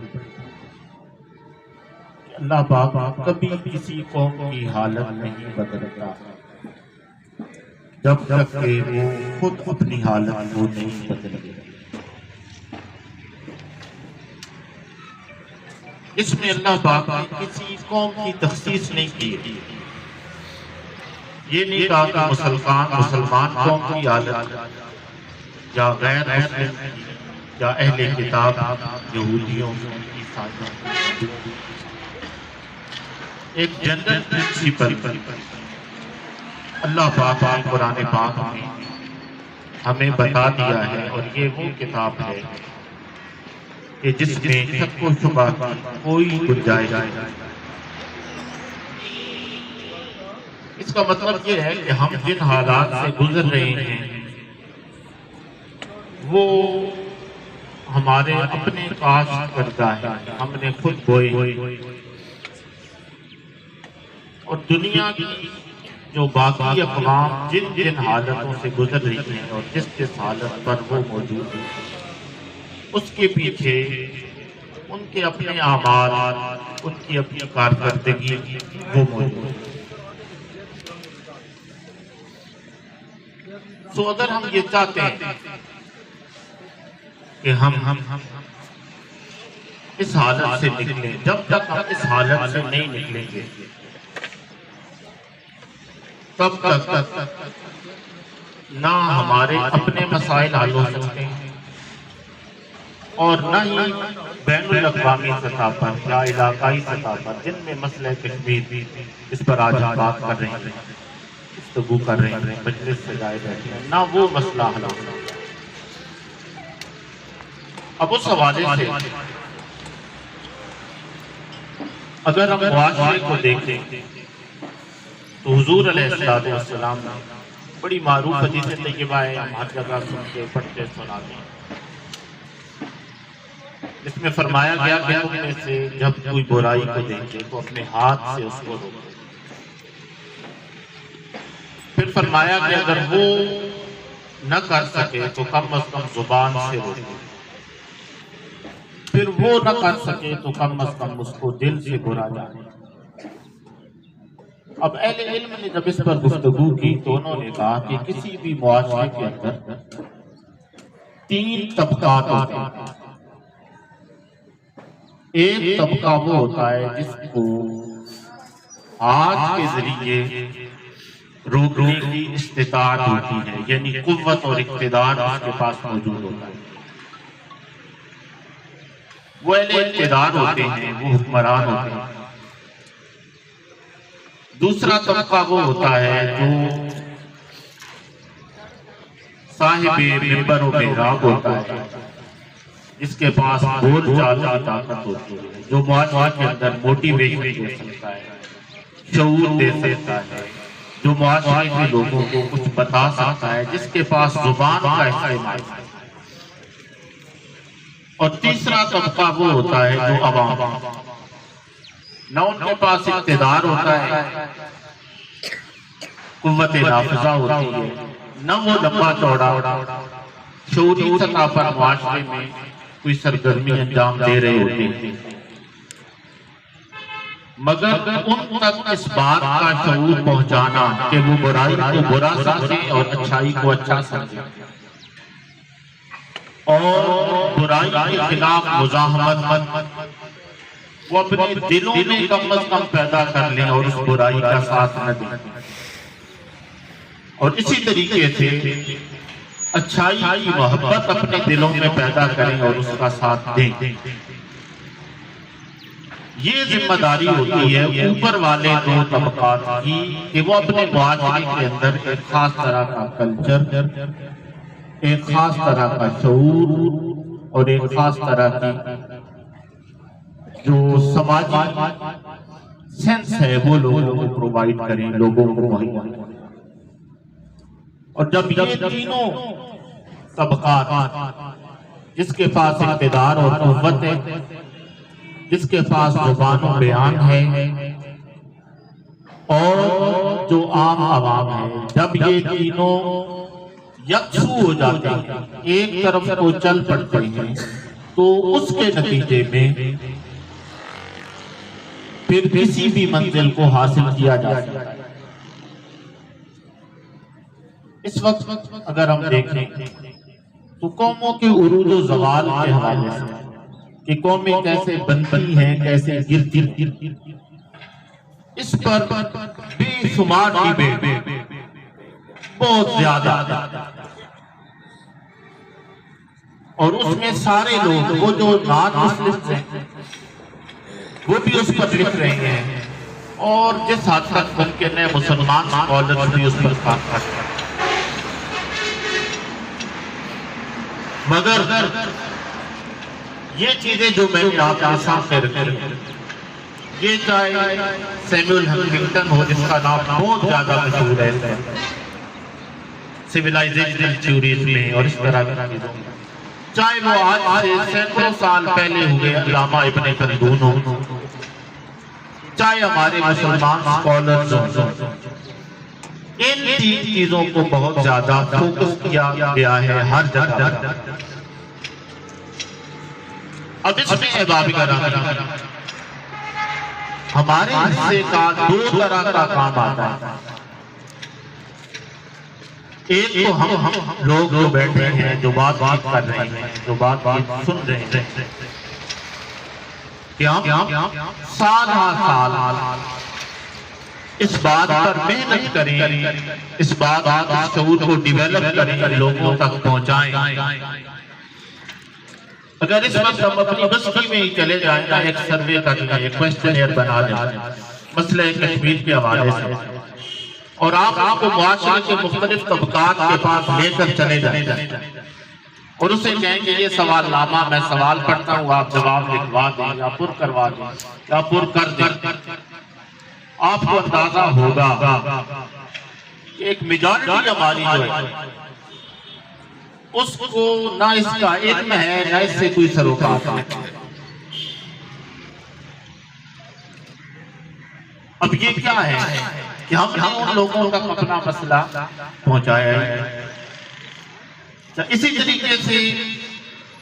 اللہ پاک کبھی کسی قوم کی حالت نہیں بدلتا جب تک کہ وہ خود اپنی حالت کو نہیں بدلے۔ اس میں اللہ پاک نے کسی قوم کی تخصیص نہیں کی، یہ نہیں کہا کہ مسلمان قوم کی حالت یا غیر مسلم یا اہل کتاب یہودیوں عیسائیوں، ایک جنرل پرنسپل اللہ پاک نے قرآن پاک میں ہمیں بتا دیا ہے، اور یہ وہ کتاب ہے کہ جس میں شک و شبہ کی کوئی گنجائش نہیں۔ اس کا مطلب یہ ہے کہ ہم جن حالات سے گزر رہے ہیں وہ ہمارے اپنے کاشت کردہ ہیں، ہم نے خود بوئے، اور دنیا کی جو باقی اقوام جن حالتوں سے گزر رہی ہیں اور جس حالت پر وہ موجود ہیں، اس کے پیچھے ان کے اپنے اعمال، ان کی اپنی کارکردگی وہ موجود ہے۔ سو اگر ہم یہ چاہتے ہیں کہ ہم اس حالت سے نکلیں، جب تک ہم اس حالت سے نہیں نکلیں گے تب تک نہ ہمارے اپنے مسائل حل ہو سکتے ہیں اور نہ ہی بین الاقوامی سطح پر یا علاقائی سطح پر جن میں مسئلہ کشمیر اس پر آج ہم بات کر رہے ہیں، گفتگو کر رہے ہیں، مجلس سے جائے بیٹھے ہیں، نہ وہ مسئلہ حل ہو۔ اب اس حوالے سے اگر ہم معاشرے کو دیکھیں تو حضور علیہ السلام نے بڑی معروف حدیث طیبہ ہے، ہم ہر جگہ سنتے پڑھتے سناتے ہیں، اس میں فرمایا گیا کہ تم میں سے جب کوئی برائی کو دیکھے تو اپنے ہاتھ سے اس کو روکے۔ پھر فرمایا کہ اگر وہ نہ کر سکے تو کم از کم زبان سے روکے، پھر وہ نہ کر سکے تو کم از کم اس کو دل سے برا جانے۔ اب اہل علم نے جب اس پر گفتگو کی تو انہوں نے کہا کہ کسی بھی معاشرے کے اندر 3 طبقات ہوتے ہیں۔ ایک طبقہ وہ ہوتا ہے جس کو آج کے ذریعے روکنے کی استطاعت ہوتی ہے، یعنی قوت اور اقتدار اس کے پاس موجود ہوتا ہے، وہ اہل اقتدار ہوتے ہیں، وہ حکمران ہوتے ہیں۔ دوسرا طبقہ وہ ہوتا ہے جو صاحب منبر و محراب ہوتا ہے، جس کے پاس بول چال کی طاقت ہوتی ہے، جو معاشرے کے اندر موٹیویشن دے سکتا ہے، شعور دے سکتا ہے، جو معاشرے کے لوگوں کو کچھ بتا سکتا ہے، جس کے پاس زبان کا استعمال ہے۔ اور تیسرا طبقہ وہ ہوتا ہے جو عوام، نہ ان کے پاس اقتدار ہوتا ہے، قوت نافذہ ہوتی ہے، نہ وہ لمبا چوڑا شعوری سطح پر معاشرے میں کوئی سرگرمی انجام دے رہے ہوتے ہیں، مگر ان تک اس بات کا شعور پہنچانا کہ وہ برائی کو برا سمجھے اور اچھائی کو اچھا سمجھے، اور برائی کے خلاف مزاحمت وہ اپنے دلوں میں کم از کم پیدا کر لیں اور اس برائی کا ساتھ نہ دیں، اور اسی طریقے سے اچھائی کی محبت اپنے دلوں میں پیدا کریں اور اس کا ساتھ دیں۔ یہ ذمہ داری ہوتی ہے اوپر والے 2 طبقات کی کہ وہ اپنے معاشرے کے اندر ایک خاص طرح کا کلچر، ایک خاص طرح کا شعور اور ایک خاص طرح کی جو سماجی سینس ہے وہ لوگوں کو پرووائڈ کریں، لوگوں کو مہیا کریں۔ اور جب یہ تینوں طبقات، جس کے پاس اقتدار اور قوت ہے، جس کے پاس زبان و بیان ہے، اور جو عام عوام ہے، جب یہ تینوں یکسو ہو جاتے ہیں، ایک طرف کو چل پڑتے ہیں، تو اس کے نتیجے میں پھر کسی بھی منزل کو حاصل کیا جا سکتا ہے۔ اس وقت اگر ہم دیکھیں تو قوموں کے عروج و زوال کے حوالے سے کہ قومیں کیسے بنتی ہیں، کیسے گرتی ہیں، اس پر بے شمار ڈیبیٹ بہت زیادہ، اور اس میں سارے لوگ، وہ جو نان مسلم ہیں وہ بھی اس پر لکھ رہے ہیں، اور جس حد تک ممکن ہے مسلمان اسکالرز بھی اس پر کام کرتے ہیں۔ مگر یہ چیزیں جو میں نے آپ کے سامنے رکھی ہیں، یہ چاہے سیموئل ہنٹنگٹن ہو جس کا نام بہت زیادہ مشہور ہے سیولائزیشنل تھیوریز میں اور اس طرح کی چیزوں میں، چاہے وہ آج سے سینکڑوں سال پہلے ہوئے علامہ ابن خلدون ہو، چاہے ہمارے مسلمان اسکالرز ہوں، ان تین چیزوں کو بہت زیادہ فوکس کیا گیا ہے ہر جگہ۔ اب اس میں احباب گرامی ہمارے حصے کا دو طرح کا کام آتا ہے۔ ایک تو ہم لوگ جو بیٹھے ہیں، جو بات کر رہے ہیں، جو بات سن رہے ہیں، کہ ہم سال ہر سال اس بات پر محنت کریں، اس بات شعور کو ڈیولپ کریں، لوگوں تک پہنچائیں۔ اگر اس وقت ہم اپنی بستی میں ہی چلے جائیں گا، ایک سروے کر لیں، ایک کویسچنئر بنا لیں مسئلہ کشمیر کے حوالے سے، اور آپ کو معاشرے کے مختلف طبقات کے پاس لے کر چلے جائیں اور اسے کہیں کہ یہ سوال نامہ میں سوال پڑھتا ہوں، آپ جواب لکھوا دیں یا پر کروا دیں یا پر کر دیں، آپ کو اندازہ ہوگا کہ ایک میجارٹی ہماری جو ہے اس کو نہ اس کا علم ہے، نہ اس سے کوئی سروکار ہے۔ اب یہ کیا ہے کہ ہم نے ان لوگوں تک اپنا مسئلہ پہنچایا ہے۔ اسی طریقے سے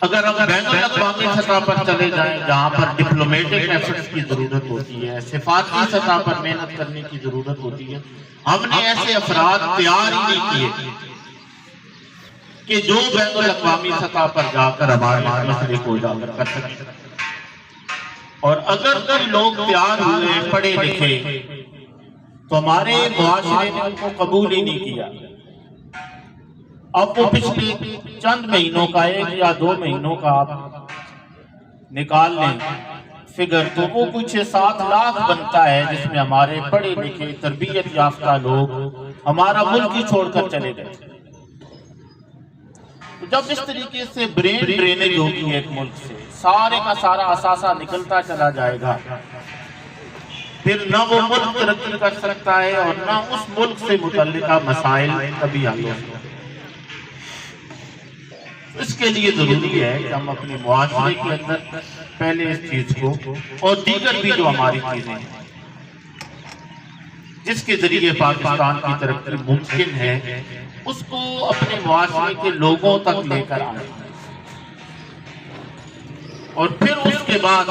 اگر ہم بین الاقوامی سطح پر چلے جائیں، جہاں پر ڈپلومیٹک ایفرٹس کی ضرورت ہوتی ہے، سفارتی سطح پر محنت کرنے کی ضرورت ہوتی ہے، ہم نے ایسے افراد تیار ہی نہیں کیے کہ جو بین الاقوامی سطح پر جا کر ہمارے مسئلے کو اجاگر کر سکیں۔ اور اگر کوئی لوگ تیار ہوئے پڑھے لکھے تو ہمارے معاشرے نے ان کو قبول ہی نہیں کیا۔ اب وہ پچھلے چند مہینوں کا، 1 یا 2 مہینوں کا آپ نکال لیں فگر، تو وہ کچھ 7 لاکھ بنتا ہے، جس میں ہمارے پڑھے لکھے تربیت یافتہ لوگ ہمارا ملک ہی چھوڑ کر چلے گئے۔ جب اس طریقے سے برین ڈرینیج ہوگی ایک ملک سے، سارے کا سارا اثاثہ نکلتا چلا جائے گا، پھر نہ وہ ملک ترقی کر سکتا ہے اور نہ اس ملک سے متعلقہ مسائل کبھی حل ہو سکتے۔ اس کے لیے ضروری ہے کہ ہم اپنے معاشرے کے اندر پہلے اس چیز کو، اور دیگر بھی جو ہماری چیزیں ہیں جس کے ذریعے پاکستان کی ترقی ممکن ہے، اس کو اپنے معاشرے کے لوگوں تک لے کر آئیں، اور پھر اس کے بعد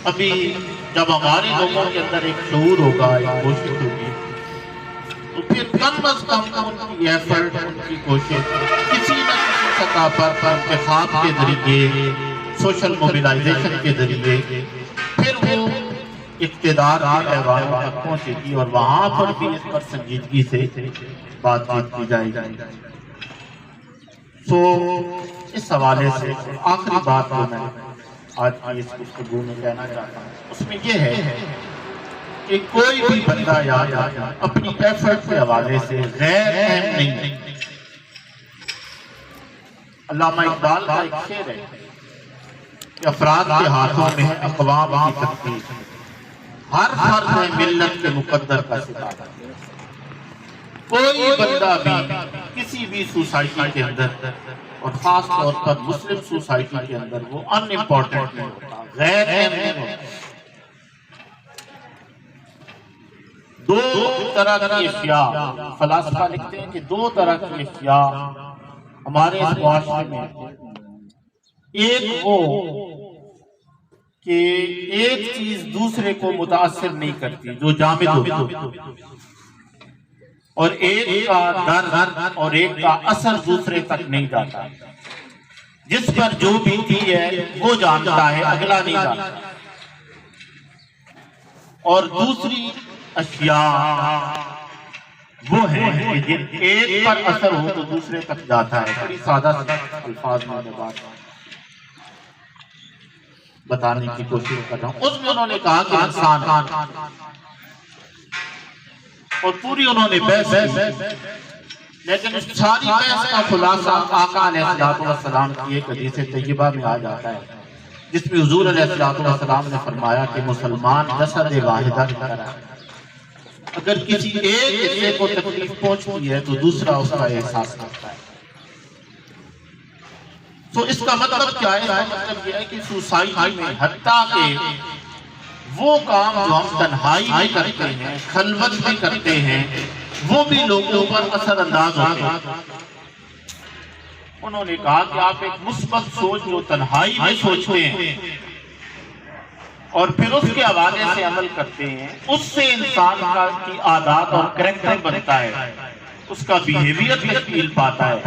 ابھی جب ہمارے لوگوں کے اندر ایک شعور ہوگا، ایک کوشش ہوگی، تو پھر کم از کم ان کی ایفرٹ، ان کی کوشش کسی نہ کسی سطح پر انتخاب کے ذریعے، سوشل موبیلائزیشن کے ذریعے پھر وہ اقتدار کے ایوان تک پہنچے گی، اور وہاں پر بھی اس پر سنجیدگی سے بات کی جائے گی۔ تو اس حوالے سے آخری بات جو میں آج کی اس گفتگو میں کہنا چاہتا ہوں، اس میں یہ ہے کہ کوئی بھی بندہ یاد آیا اپنی ایفرٹ کے حوالے سے غیر اہم نہیں ہے۔ علامہ اقبال کا ایک شعر ہے کہ افراد کے ہاتھوں میں ہے اقوام کی تقدیر، ہر فرد ہے ملت کے مقدر کا ستارہ۔ کوئی بندہ بھی کسی بھی سوسائٹی کے اندر اور خاص طور پر مسلم سوسائٹی کے اندر وہ ان امپورٹنٹ نہیں ہوتا، غیر اہم نہیں ہوتا۔ دو طرح کی اشیاء، فلاسفہ لکھتے ہیں کہ دو طرح کی اشیاء ہمارے اس معاشرے میں، ایک وہ کہ ایک چیز دوسرے کو متاثر نہیں کرتی جو جامد ہوتی، اور ایک کا در اور ایک کا اثر دوسرے تک نہیں جاتا، جس پر جو بیتی ہے وہ جانتا ہے، اگلا نہیں جانتا۔ اور دوسری اشیاء وہ ہے کہ جن ایک پر اثر ہو تو دوسرے تک جاتا ہے۔ بڑی سادہ الفاظ میں نے بات بتانے کی کوشش کر رہا ہوں۔ اس میں انہوں نے کہا کہ انسان، اور پوری انہوں نے بحث کی، لیکن اس ساری بحث کا خلاصہ آقا علیہ السلام کی ایک حدیث طیبہ میں آ جاتا ہے، جس میں حضور علیہ السلام نے فرمایا کہ مسلمان جسد واحدہ کی طرح ہے، اگر کسی ایک حصے کو تکلیف پہنچتی ہے تو دوسرا اس کا احساس کرتا ہے۔ تو اس کا مطلب کیا ہے؟ اس کا مطلب یہ ہے کہ سوسائٹی میں حتیٰ کہ وہ کام جو ہم تنہائی میں کرتے ہیں، خلوت میں کرتے ہیں، وہ بھی لوگوں پر اثر انداز ہوتے ہیں۔ انہوں نے کہا کہ آپ ایک مثبت سوچ جو تنہائی میں سوچتے ہیں اور پھر اس کے حوالے سے عمل کرتے ہیں، اس سے انسان کی عادات اور کریکٹر بنتا ہے، اس کا بیہیویئر تشکیل پاتا ہے،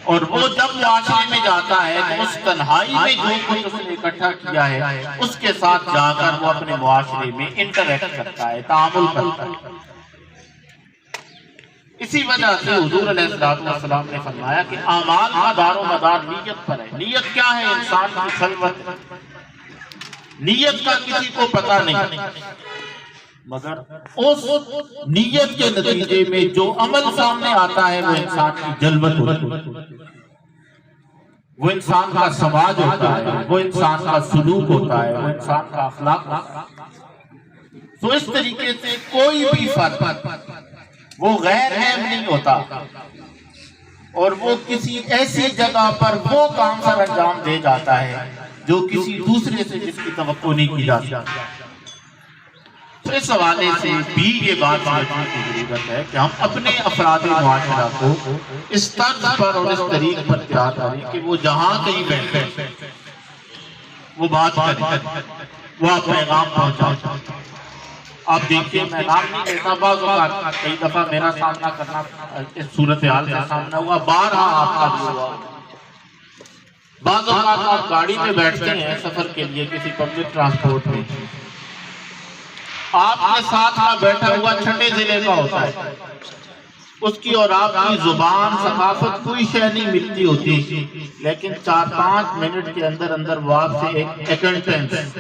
اور وہ جب معاشرے میں جاتا ہے تو اس تنہائی میں جو کچھ اس نے اکٹھا کیا ہے اس کے ساتھ جا کر وہ اپنے معاشرے میں انٹریکٹ کرتا ہے، تعامل کرتا ہے۔ اسی وجہ سے حضور علیہ السلام نے فرمایا کہ اعمال کا دار و مدار نیت پر ہے۔ نیت کیا ہے؟ انسان کی خلوت۔ نیت کا کسی کو پتہ نہیں، مگر اس نیت کے نتیجے میں جو عمل سامنے آتا ہے وہ انسان کی جلوت ہوتی ہے، وہ انسان کا سماج ہوتا ہے، وہ انسان کا سلوک ہوتا ہے، وہ انسان کا اخلاق ہوتا ہے۔ تو اس طریقے سے کوئی بھی فرد وہ غیر اہم نہیں ہوتا، اور وہ کسی ایسی جگہ پر وہ کام سر انجام دے جاتا ہے جو کسی دوسرے سے جس کی توقع نہیں کی جاتی۔ تو اس حوالے سے بھی یہ بات سمجھنے کی ضرورت ہے کہ ہم اپنے افراد معاشرہ کو اس طرز پر اور اس طریق پر تیار کریں کہ وہ جہاں کہیں بیٹھے وہ بات کریں، وہ آپ پیغام پہنچائیں۔ آپ دیکھیں، میں نام نہیں لیتا، بعض اوقات کئی دفعہ میرا سامنا کرنا اس صورتحال کا سامنا ہوا، بارہا آپ کا بھی ہوا۔ بعض اوقات آپ گاڑی میں بیٹھتے ہیں سفر کے لیے کسی پبلک ٹرانسپورٹ میں، آپ کے ساتھ میں بیٹھا ہوا چھٹے ضلع کا ہوتا ہے، اس کی اور آپ کی زبان ثقافت کوئی شے نہیں ملتی ہوتی، لیکن 4-5 منٹ کے اندر اندر وہ آپ سے ایک ایکوینٹنس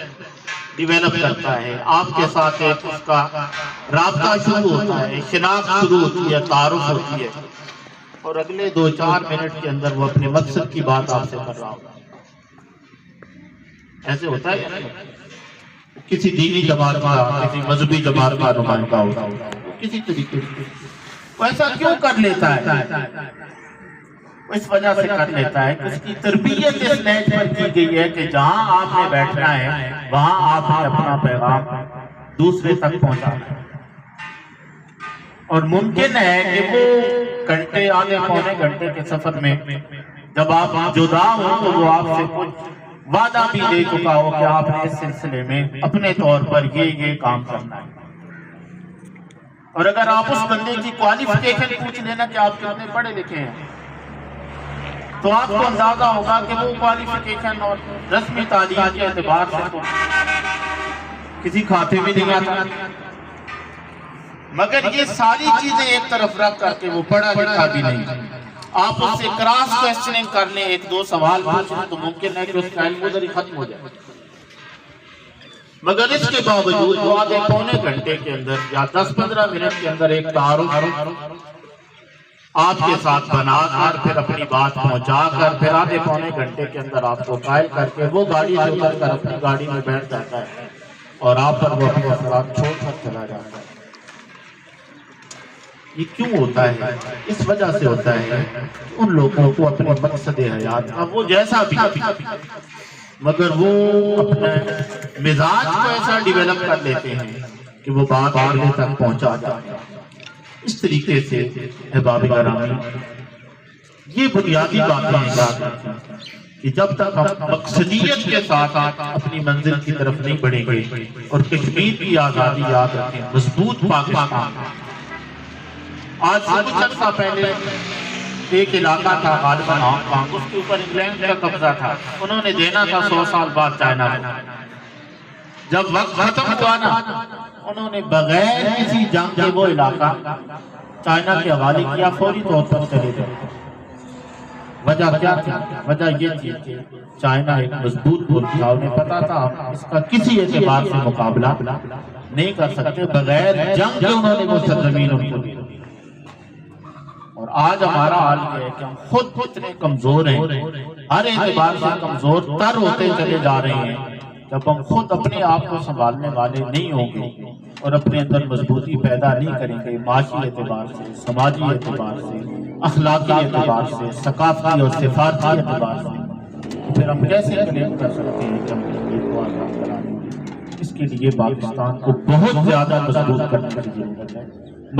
ڈیویلپ کرتا ہے، آپ کے ساتھ ایک اس کا رابطہ شروع ہوتا ہے، شناخت شروع ہوتی ہے، تعارف ہوتی ہے، اور اگلے 2-4 منٹ کے اندر وہ اپنے مقصد کی بات آپ سے کر رہا ہوتا ہے۔ ایسے ہوتا ہے کسی دینی جماعت کا، کسی مذہبی جماعت کا نمائندہ ہوتا ہے، کسی طریقے سے وہ ایسا کیوں کر لیتا ہے؟ اس وجہ سے کر لیتا ہے کہ اس کی تربیت اس لحاظ پر کی گئی ہے کہ جہاں آپ نے بیٹھنا ہے وہاں آپ نے اپنا پیغام دوسرے تک پہنچانا ہے، اور ممکن ہے کہ وہ گھنٹے، آدھے پونے گھنٹے کے سفر میں جب آپ جدا ہو تو وہ آپ سے کچھ وعدہ بھی دے چکا ہو کہ آپ نے اس سلسلے میں اپنے طور پر یہ کام کرنا ہے۔ اور اگر آپ اس بندے کی کوالیفیکیشن پوچھ لینا کہ آپ کتنے پڑھے لکھے ہیں تو آپ کو اندازہ ہوگا کہ وہ کوالیفیکیشن اور رسمی تعلیم کے اعتبار سے تو کسی کھاتے میں نہیں آتا، مگر یہ ساری چیزیں ایک طرف رکھ کر کے وہ پڑھا لکھا بھی نہیں، آپ اس سے کراس کوسچننگ کر لیں، 1-2 سوال پوچھیں تو ممکن ہے کہ اس کا علم ادھر ہی ختم ہو جائے، مگر اس کے باوجود وہ آدھے پونے گھنٹے کے اندر یا 10-15 منٹ کے اندر ایک تعارف آپ کے ساتھ بنا کر پھر اپنی بات پہنچا کر پھر آدھے پونے گھنٹے کے اندر آپ کو قائل کر کے وہ گاڑی سے اتر کر اپنی گاڑی میں بیٹھ جاتا ہے اور آپ پر وہ اپنے اثرات چھوڑ کر چلا جاتا ہے۔ یہ کیوں ہوتا ہے؟ اس وجہ سے ہوتا ہے ان لوگوں کو اپنے مقصد حیات کا وہ جیسا بھی مگر وہ اپنے مزاج کو ایسا ڈیولپ کر لیتے ہیں کہ وہ بات آگے تک پہنچا جاتا ہے۔ اس طریقے سے احباب گرامی یہ بنیادی باتیں ہیں کہ جب تک ہم مقصدیت کے ساتھ اپنی منزل کی طرف نہیں بڑھیں گے اور کشمیر کی آزادی یاد رکھیں، مضبوط پاکستان۔ آج سے کچھ عرصہ پہلے ایک علاقہ تھا غالباً ہانگ کانگ، اس کے اوپر انگلینڈ کا قبضہ تھا، انہوں نے دینا تھا 100 سال بعد چائنا کو۔ جب وقت ختم ہوا نا، انہوں نے بغیر کسی جنگ کے وہ علاقہ چائنا کے حوالے کیا، فوری طور پر چلے گئے۔ وجہ کیا تھی؟ وجہ یہ تھی کہ چائنا ایک مضبوط ملک تھا، انہیں پتا تھا اس کا کسی اعتبار سے مقابلہ نہیں کر سکتے، بغیر جنگ کے انہوں نے وہ سرزمین ان کو دی۔ اور آج ہمارا حال یہ ہے کہ ہم خود اتنے کمزور ہیں، ہر اعتبار سے کمزور تر ہوتے چلے جا رہے ہیں، جب ہم خود اپنے آپ کو سنبھالنے والے نہیں ہوں گے اور اپنے اندر مضبوطی پیدا نہیں کریں گے، معاشی اعتبار سے، سماجی اعتبار سے، اخلاقی اعتبار سے، ثقافتی اور سفارتی اعتبار سے، پھر ہم کیسے کلیم کر سکتے ہیں کہ ہم کشمیر کو آزاد کرائیں گے؟ اس کے لیے پاکستان کو بہت زیادہ مضبوط کرنے کی ضرورت ہے۔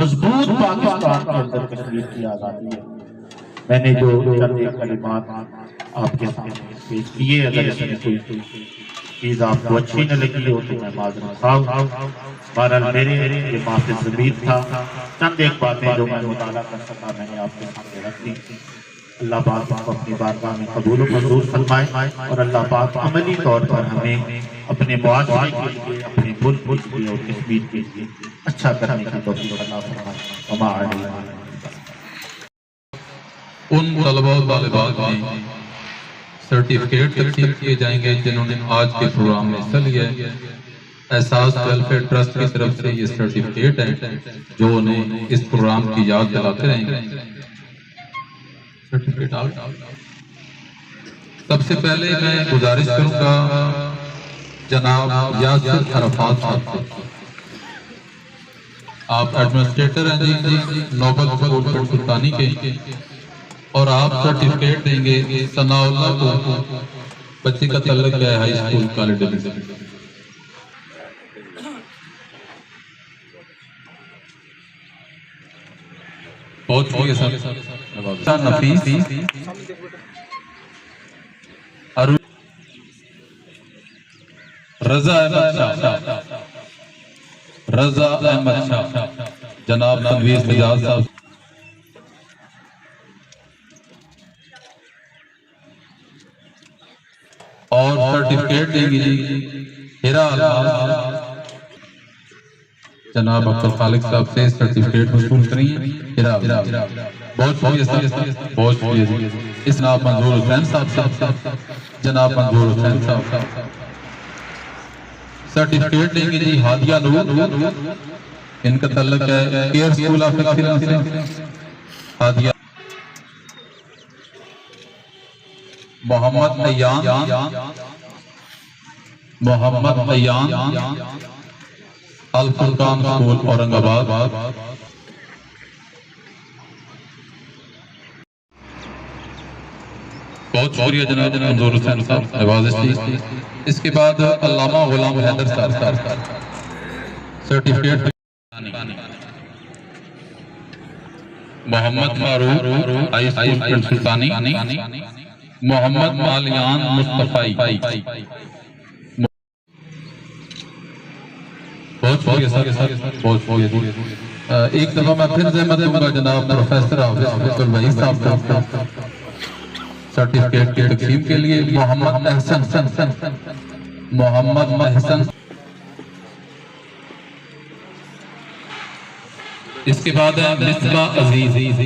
مضبوط پاکستان کے اندر کشمیر کی آزادی ہے۔ میں نے جو چند ایک کلمات آپ کے سامنے پیش کیے، اگر اس میں کوئی چیز آپ کو اچھی نہ لگی ہو تو میں معذرت خواہ ہوں۔ بہرحال میرے یہ محفل ضمیر تھا، چند ایک باتیں جو میں مطالعہ کر سکا میں نے آپ کے سامنے رکھ دی۔ اللہ پاک کو اپنی بارگاہ میں قبول و منظور فرمائے اور اللہ پاک عملی طور پر ہمیں اپنے معاشرے کے لیے، اپنے ملک کے لیے اور کشمیر کے لیے اچھا کرنے کی توفیق عطا فرمائے۔ وما علینا۔ ان طلبہ و طالبات میں سرٹیفکیٹ تقسیم کیے جائیں گے جنہوں نے آج کے پروگرام میں حصہ لیا ہے۔ احساس ویلفیئر ٹرسٹ کی طرف سے یہ سرٹیفکیٹ ہے جو انہیں اس پروگرام کی یاد دلاتے رہیں گے۔ سرٹیفکیٹ سب سے پہلے میں گزارش کروں گا جناب یاسر عرفات صاحب سے، آپ ایڈمنسٹریٹر ہیں جی نوبل اسکول پنڈ سلطانی کے، اور آپ سرٹیفکیٹ دیں گے ثناء اللہ کو، بچے کا تعلق ہے ہائی اسکول کالج ڈیلی سے۔ بہت شکریہ سر۔ نفیس رضا احمد شاہ، رضا احمد شاہ، جناب تنویر سجاد صاحب، اور سرٹیفکیٹ دیں گے جی ہیرا الفاظ، جناب عبد الخالق صاحب سے سرٹیفکیٹ وصول کریں گے ہیرا الفاظ۔ بہت شکریہ سر، بہت شکریہ جی۔ اس جناب منظور حسین صاحب، جناب منظور حسین صاحب سرٹیفکیٹ دیں گے جی ہادیہ نور، ان کا تعلق ہے کیئر اسکول آف ایکسیلنس سے۔ ہادیہ محمد ایان، محمد ایان الفرقان اسکول اورنگ آباد۔ بہت شکریہ جناب منظور حسین صاحب، نوازش جی۔ اس کے بعد علامہ غلام حیدر صاحب سرٹیفکیٹ، محمد فاروق ہائی اسکول پنڈ سلطانی، محمد مالیان مصطفی۔ بہت شکریہ سر، بہت شکریہ۔ ایک دفعہ میں پھر زحمت دوں گا جناب پروفیسر حافظ الوحید صاحب کو سرٹیفکیٹ کی تقسیم کے لیے۔ محمد محسن، محمد محسن۔ اس کے بعد ہے مصباح عزیز،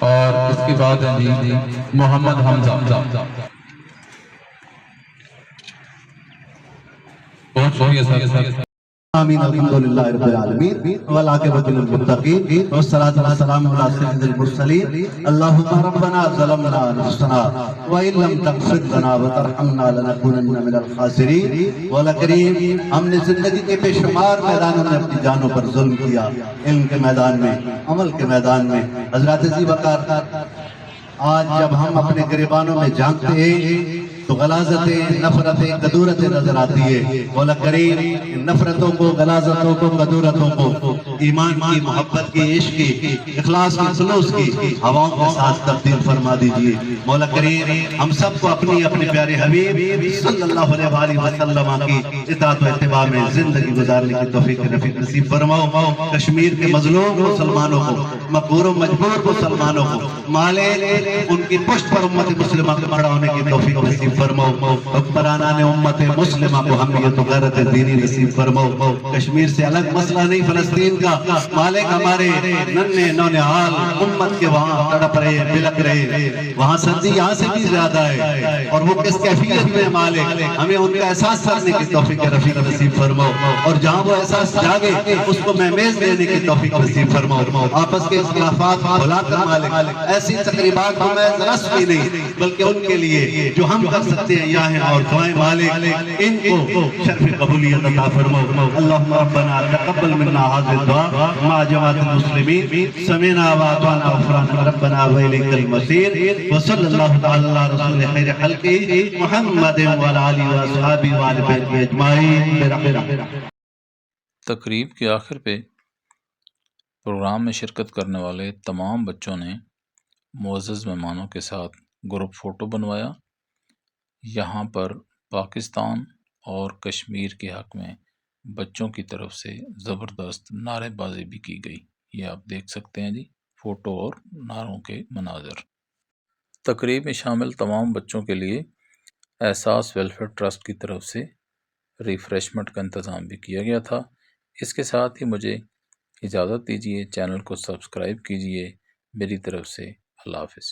اور اس کے بعد ہے جی محمد حمزہ۔ بہت شکریہ سر۔ آمین الحمدللہ رب العالمین والعاقبۃ للمتقین والصلاۃ والسلام علی سید المرسلین اللہم ربنا ظلمنا انفسنا وان لم تغفر لنا وترحمنا لنکونن من الخاسرین مولا کریم ہم نے زندگی کے بے شمار میدانوں میں اپنی جانوں پر ظلم کیا، علم کے میدان میں، عمل کے میدان میں۔ حضرات ذی وقار آج جب ہم اپنے گریبانوں میں جھانکتے ہیں تو غلاظتیں، نفرتیں، قدورتیں نظر آتی ہے۔ مولا کریم نفرتوں کو، غلاظتوں کو، قدورتوں کو ایمان کی، محبت کی، عشق کی، اخلاص کی، خلوص کی ہواؤں کے ساتھ تبدیل فرما دیجئے۔ مولا کریم ہم سب کو اپنی اپنے پیارے حبیب صلی اللہ علیہ وآلہ وسلم کی اطاعت و اتباع میں زندگی گزارنے کی توفیق نصیب فرماؤ۔ کشمیر کے مظلوم مسلمانوں کو، مقہور و مجبور مسلمانوں کو مالے ان کی پشت پر امت مسلمہ کو کھڑا ہونے کی توفیق نصیب فرماؤ۔ حکمرانان امت مسلمہ کو حمیت و غیرت دینی نصیب فرماؤ۔ کشمیر سے الگ مسئلہ نہیں فلسطین کا، مالک ہمارے ننھے نونہال امت کے وہاں تڑپ رہے، بلک رہے، وہاں سردی یہاں سے بھی زیادہ ہے، اور وہ کس کیفیت میں مالک ہمیں ان کا احساس کرنے کی توفیق رفیق نصیب فرماؤ، اور جہاں وہ احساس جاگے اس کو مہمیز دینے کی توفیق نصیب فرماؤ۔ آپس کے اختلافات بھلا کر مالک ایسی تقریبات کو میں رسم ہی نہیں بلکہ ان کے لیے جو ہم کر سکتے ہیں یا ہیں اور دعائیں مالک ان کو شرف قبولیت عطا فرماؤ۔ اللہم ربنا تقبل منا هذه الدعاء مع جماعت المسلمین سمعنا واطعنا غفرانک ربنا والیک المصیر وصلی اللہ تعالی علی رسول خیر خلقہ محمد وعلی آلہ واصحابہ وآل بیتہ اجمعین برحمتک۔ تقریب کے آخر پہ پروگرام میں شرکت کرنے والے تمام بچوں نے معزز مہمانوں کے ساتھ گروپ فوٹو بنوایا۔ یہاں پر پاکستان اور کشمیر کے حق میں بچوں کی طرف سے زبردست نعرے بازی بھی کی گئی، یہ آپ دیکھ سکتے ہیں جی، فوٹو اور نعروں کے مناظر۔ تقریب میں شامل تمام بچوں کے لیے احساس ویلفیئر ٹرسٹ کی طرف سے ریفریشمنٹ کا انتظام بھی کیا گیا تھا۔ اس کے ساتھ ہی مجھے اجازت دیجیے، چینل کو سبسکرائب کیجیے۔ میری طرف سے اللہ حافظ۔